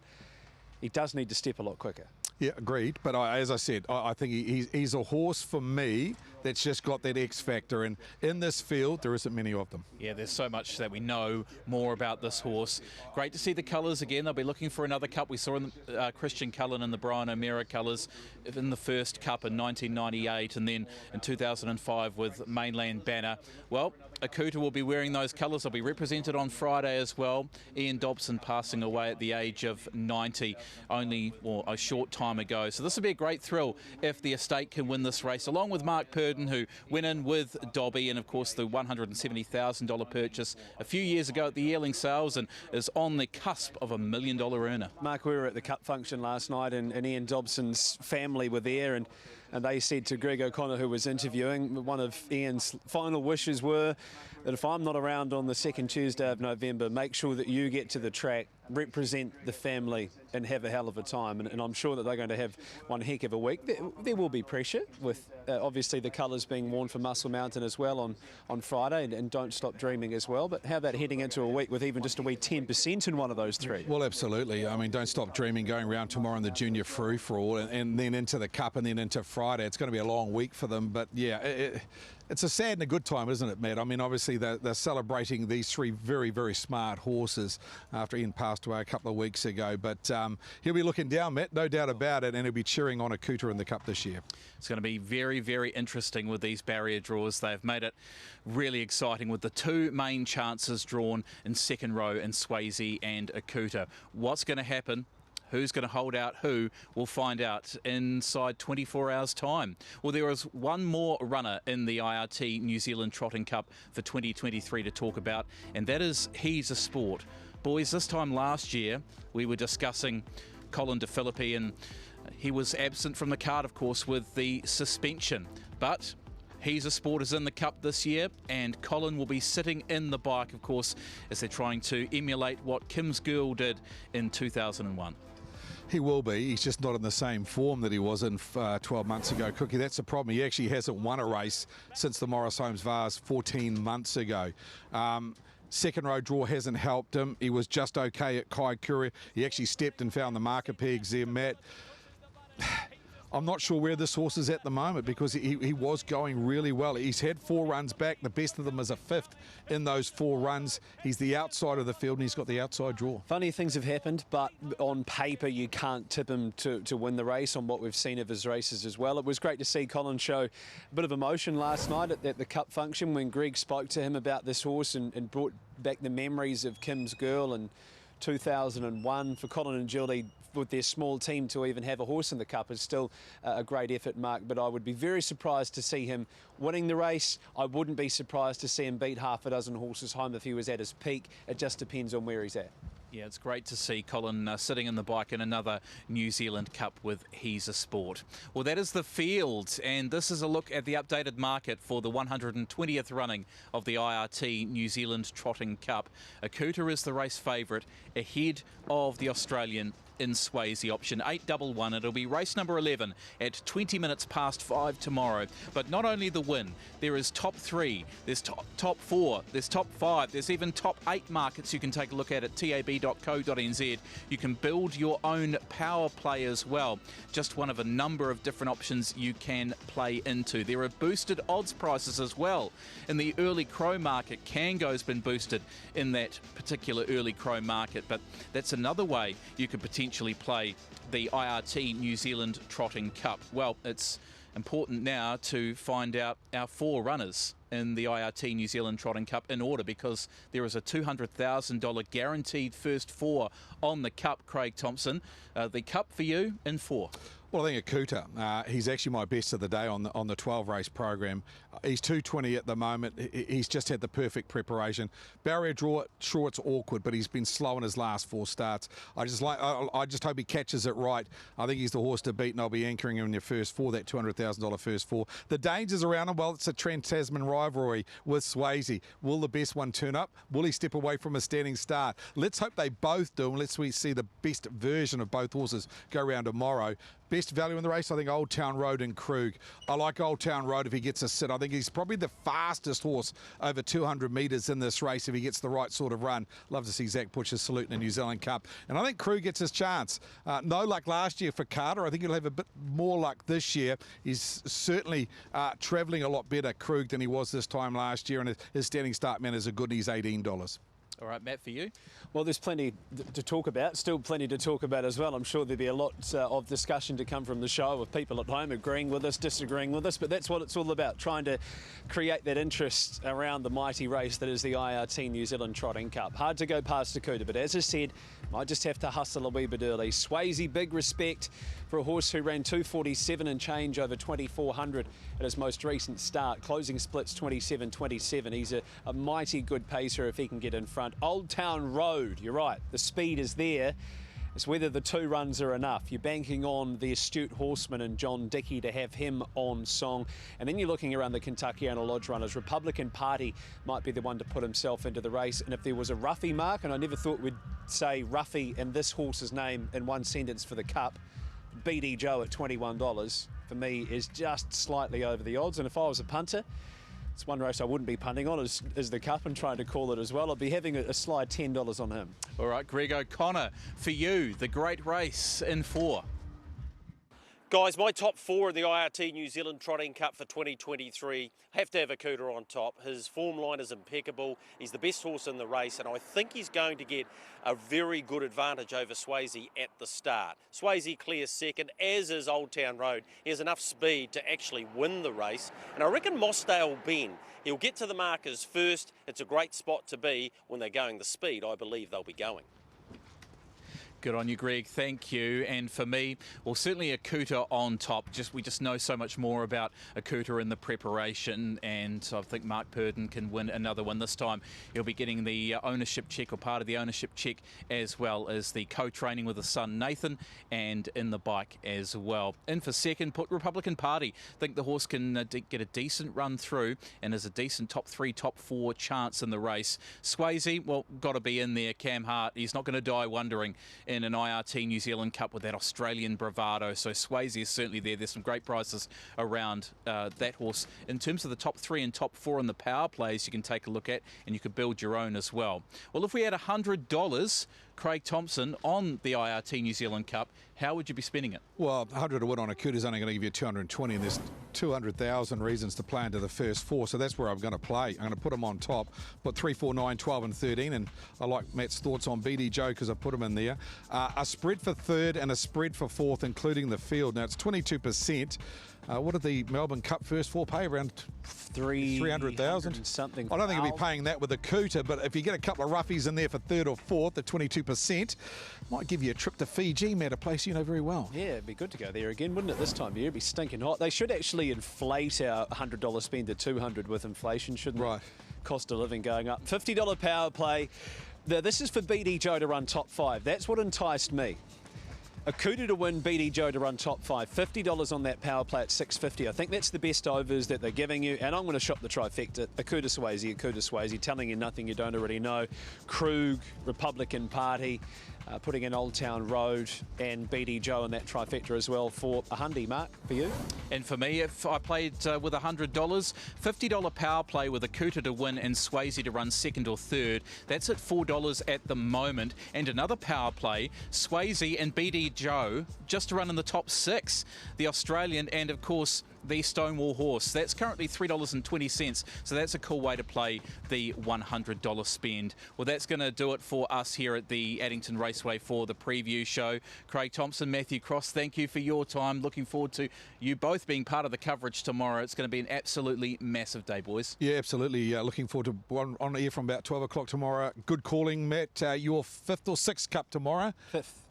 he does need to step a lot quicker. Yeah, agreed. But as I said, I think he's a horse for me that's just got that X factor. And in this field, there isn't many of them. Yeah, there's so much that we know more about this horse. Great to see the colours again. They'll be looking for another cup. We saw Christian Cullen in the Brian O'Meara colours in the first cup in 1998 and then in 2005 with Mainland Banner. Well, Akuta will be wearing those colours. They'll be represented on Friday as well. Ian Dobson passing away at the age of 90 only a short time ago. So this will be a great thrill if the estate can win this race, along with Marc Purdon, who went in with Dobby and, of course, the $170,000 purchase a few years ago at the yearling sales and is on the cusp of $1 million earner. Mark, we were at the Cup function last night and Ian Dobson's family were there and they said to Greg O'Connor, who was interviewing, one of Ian's final wishes were that if I'm not around on the second Tuesday of November, make sure that you get to the track, represent the family and have a hell of a time. And I'm sure that they're going to have one heck of a week. There will be pressure with obviously the colours being worn for Muscle Mountain as well on Friday and Don't Stop Dreaming as well. But how about heading into a week with even just a wee 10% in one of those 3? Well, absolutely. I mean, Don't Stop Dreaming going around tomorrow in the Junior Free-for-All and then into the Cup and then into Friday. It's going to be a long week for them. But, yeah, it's a sad and a good time, isn't it, Matt? I mean, obviously they're celebrating these 3 very, very smart horses after Ian passed away a couple of weeks ago. But he'll be looking down, Matt, no doubt about it, and he'll be cheering on Akuta in the Cup this year. It's going to be very, very interesting with these barrier draws. They've made it really exciting with the 2 main chances drawn in second row in Swayze and Akuta. What's going to happen? Who's going to hold out who? We'll find out inside 24 hours' time. Well, there is one more runner in the IRT New Zealand Trotting Cup for 2023 to talk about, and that is He's a Sport. Boys, this time last year, we were discussing Colin De Philippi and He was absent from the card, of course, with the suspension, but He's a Sport is in the Cup this year, and Colin will be sitting in the bike, of course, as they're trying to emulate what Kim's Girl did in 2001. He will be. He's just not in the same form that he was in 12 months ago, Cookie. That's the problem. He actually hasn't won a race since the Morris Holmes Vars 14 months ago. Second row draw hasn't helped him. He was just okay at Kahurangi. He actually stepped and found the marker pegs there, Matt. I'm not sure where this horse is at the moment, because he was going really well. He's had 4 runs back. The best of them is a 5th in those 4 runs. He's the outside of the field, and he's got the outside draw. Funny things have happened, but on paper you can't tip him to win the race on what we've seen of his races as well. It was great to see Colin show a bit of emotion last night at the Cup function when Greg spoke to him about this horse and brought back the memories of Kim's Girl and 2001. For Colin and Julie, with their small team, to even have a horse in the Cup is still a great effort, Mark, but I would be very surprised to see him winning the race. I wouldn't be surprised to see him beat half a dozen horses home if he was at his peak. It just depends on where he's at. Yeah, it's great to see Colin sitting in the bike in another New Zealand Cup with He's a Sport. Well, that is the field, and this is a look at the updated market for the 120th running of the IRT New Zealand Trotting Cup. Akuta is the race favourite, ahead of the Australian in Swayze option 811. It'll be race number 11 at 20 minutes past 5 tomorrow. But not only the win, there is top 3, there's top 4, there's top 5, there's even top 8 markets you can take a look at tab.co.nz. You can build your own power play as well. Just one of a number of different options you can play into. There are boosted odds prices as well. In the early crow market, Kango's been boosted in that particular early crow market, but that's another way you could potentially play the IRT New Zealand Trotting Cup. Well, it's important now to find out our 4 runners in the IRT New Zealand Trotting Cup in order, because there is a $200,000 guaranteed first 4 on the Cup. Craig Thompson, the Cup for you in 4. Well, I think Akuta, he's actually my best of the day on the 12 race program. He's 220 at the moment. He's just had the perfect preparation. Barrier draw, sure it's awkward, but he's been slow in his last 4 starts. I just hope he catches it right. I think he's the horse to beat, and I'll be anchoring him in your first 4, that $200,000 first 4. The dangers around him, well, it's a Trans-Tasman rivalry with Swayze. Will the best one turn up? Will he step away from a standing start? Let's hope they both do, and let's see the best version of both horses go around tomorrow. Best value in the race, I think Oldtown Road and Krug. I like Oldtown Road if he gets a sit. I think he's probably the fastest horse over 200 metres in this race if he gets the right sort of run. Love to see Zach Butcher's salute in the New Zealand Cup. And I think Krug gets his chance. No luck last year for Carter. I think he'll have a bit more luck this year. He's certainly travelling a lot better, Krug, than he was this time last year, and his standing start man is a good, he's $18. All right, Matt, for you? Well, there's plenty to talk about, still plenty to talk about as well. I'm sure there'll be a lot of discussion to come from the show, with people at home agreeing with us, disagreeing with us, but that's what it's all about, trying to create that interest around the mighty race that is the IRT New Zealand Trotting Cup. Hard to go past Akuta, but as I said, might just have to hustle a wee bit early. Swayze, big respect for a horse who ran 247 and change over 2,400 at his most recent start. Closing splits 27-27. He's a mighty good pacer if he can get in front. Oldtown Road, you're right, the speed is there. It's whether the 2 runs are enough. You're banking on the astute horseman and John Dickey to have him on song. And then you're looking around the Kentuckiana Lodge runners. Republican Party might be the one to put himself into the race. And if there was a roughie, Mark, and I never thought we'd say roughie in this horse's name in one sentence for the Cup, BD Joe at $21 for me is just slightly over the odds. And if I was a punter, it's one race I wouldn't be punting on is the Cup, and trying to call it as well. I'd be having a slide $10 on him. All right, Greg O'Connor, for you, the great race in 4. Guys, my top 4 in the IRT New Zealand Trotting Cup for 2023 have to have Akuta on top. His form line is impeccable. He's the best horse in the race, and I think he's going to get a very good advantage over Swayze at the start. Swayze clears second, as is Oldtown Road. He has enough speed to actually win the race, and I reckon Mossdale Ben, he'll get to the markers first. It's a great spot to be when they're going the speed I believe they'll be going. Good on you, Greg. Thank you. And for me, well, certainly Akuta on top. We just know so much more about Akuta in the preparation, and I think Mark Purdon can win another one this time. He'll be getting the ownership check, or part of the ownership check, as well as the co-training with his son Nathan, and in the bike as well. In for second, put Republican Party. Think the horse can get a decent run through, and is a decent top 3, top 4 chance in the race. Swayze, well, got to be in there. Cam Hart, he's not going to die wondering in an IRT New Zealand Cup with that Australian bravado. So Swayze is certainly there. There's some great prices around that horse. In terms of the top 3 and top 4 in the power plays, you can take a look at, and you could build your own as well. Well, if we had $100, Craig Thompson, on the IRT New Zealand Cup, how would you be spending it? Well, 100 to win on Akuta is only going to give you 220, and there's 200,000 reasons to play into the first 4, so that's where I'm going to play. I'm going to put him on top, put 3, 4, 9, 12 and 13, and I like Matt's thoughts on BD Joe because I put him in there. A spread for third and a spread for fourth, including the field. Now, it's 22%. What did the Melbourne Cup first 4 pay? Around 300,000 something. I don't think he'll be paying that with Akuta, but if you get a couple of roughies in there for third or fourth, at 22%, might give you a trip to Fiji, Matt, a place you know very well. Yeah, it'd be good to go there again, wouldn't it? This time of year, it'd be stinking hot. They should actually inflate our $100 spend to $200 with inflation, shouldn't right. Cost of living going up. $50 power play. Now, this is for BD Joe to run top 5. That's what enticed me. Akuta to win, BD Joe to run top 5. $50 on that power play at $6.50. I think that's the best overs that they're giving you. And I'm going to shop the trifecta. Akuta Swayze, telling you nothing you don't already know. Krug, Republican Party, putting in Oldtown Road, and BD Joe in that trifecta as well for a hundy. Mark, for you? And for me, if I played with $100, $50 power play with Akuta to win and Swayze to run second or third. That's at $4 at the moment. And another power play, Swayze and BD Joe, just to run in the top 6. The Australian and, of course, the Stonewall horse. That's currently $3.20, so that's a cool way to play the $100 spend. Well, that's going to do it for us here at the Addington Raceway for the preview show. Craig Thompson, Matthew Cross, thank you for your time. Looking forward to you both being part of the coverage tomorrow. It's going to be an absolutely massive day, boys. Yeah, absolutely. Looking forward to on air from about 12 o'clock tomorrow. Good calling, Matt. Your 5th or 6th cup tomorrow?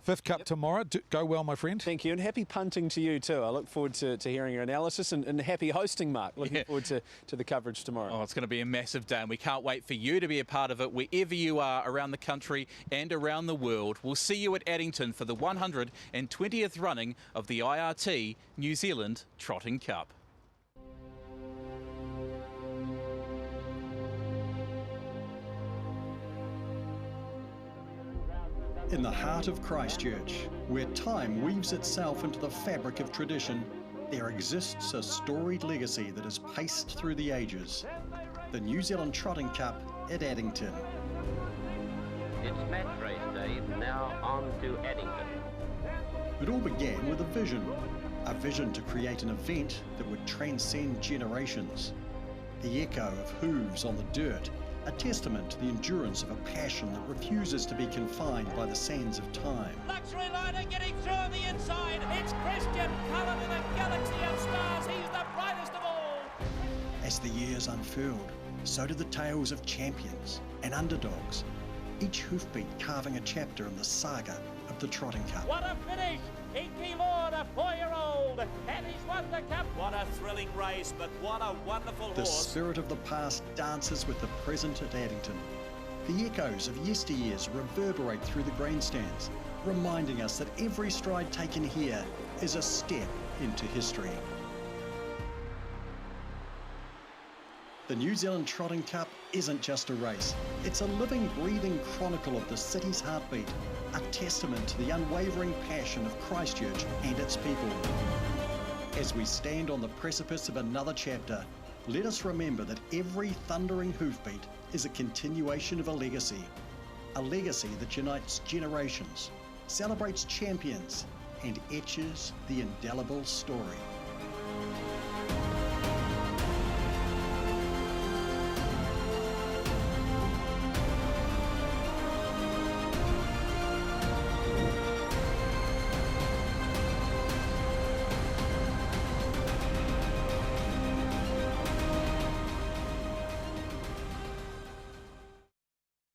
5th cup tomorrow. Go well, my friend. Thank you, and happy punting to you too. I look forward to hearing your analysis, and happy hosting, Mark. Looking forward to the coverage tomorrow. Oh, it's going to be a massive day, and we can't wait for you to be a part of it wherever you are around the country and around the world. We'll see you at Addington for the 120th running of the IRT New Zealand Trotting Cup. In the heart of Christchurch, where time weaves itself into the fabric of tradition, there exists a storied legacy that has paced through the ages. The New Zealand Trotting Cup at Addington. It's match race day, now on to Addington. It all began with a vision to create an event that would transcend generations. The echo of hooves on the dirt, a testament to the endurance of a passion that refuses to be confined by the sands of time. Luxury liner getting through on the inside. It's Christian Cullen in a galaxy of stars. He's the brightest of all. As the years unfurled, so did the tales of champions and underdogs, each hoofbeat carving a chapter in the saga of the Trotting Cup. What a finish! Inky Lord, a 4-year-old, and he's won the cup. What a thrilling race, but what a wonderful The horse. spirit of the past dances with the present at Addington. The echoes of yesteryears reverberate through the grandstands, reminding us that every stride taken here is a step into history. The New Zealand Trotting Cup isn't just a race. It's a living, breathing chronicle of the city's heartbeat, a testament to the unwavering passion of Christchurch and its people. As we stand on the precipice of another chapter, let us remember that every thundering hoofbeat is a continuation of a legacy that unites generations, celebrates champions, and etches the indelible story.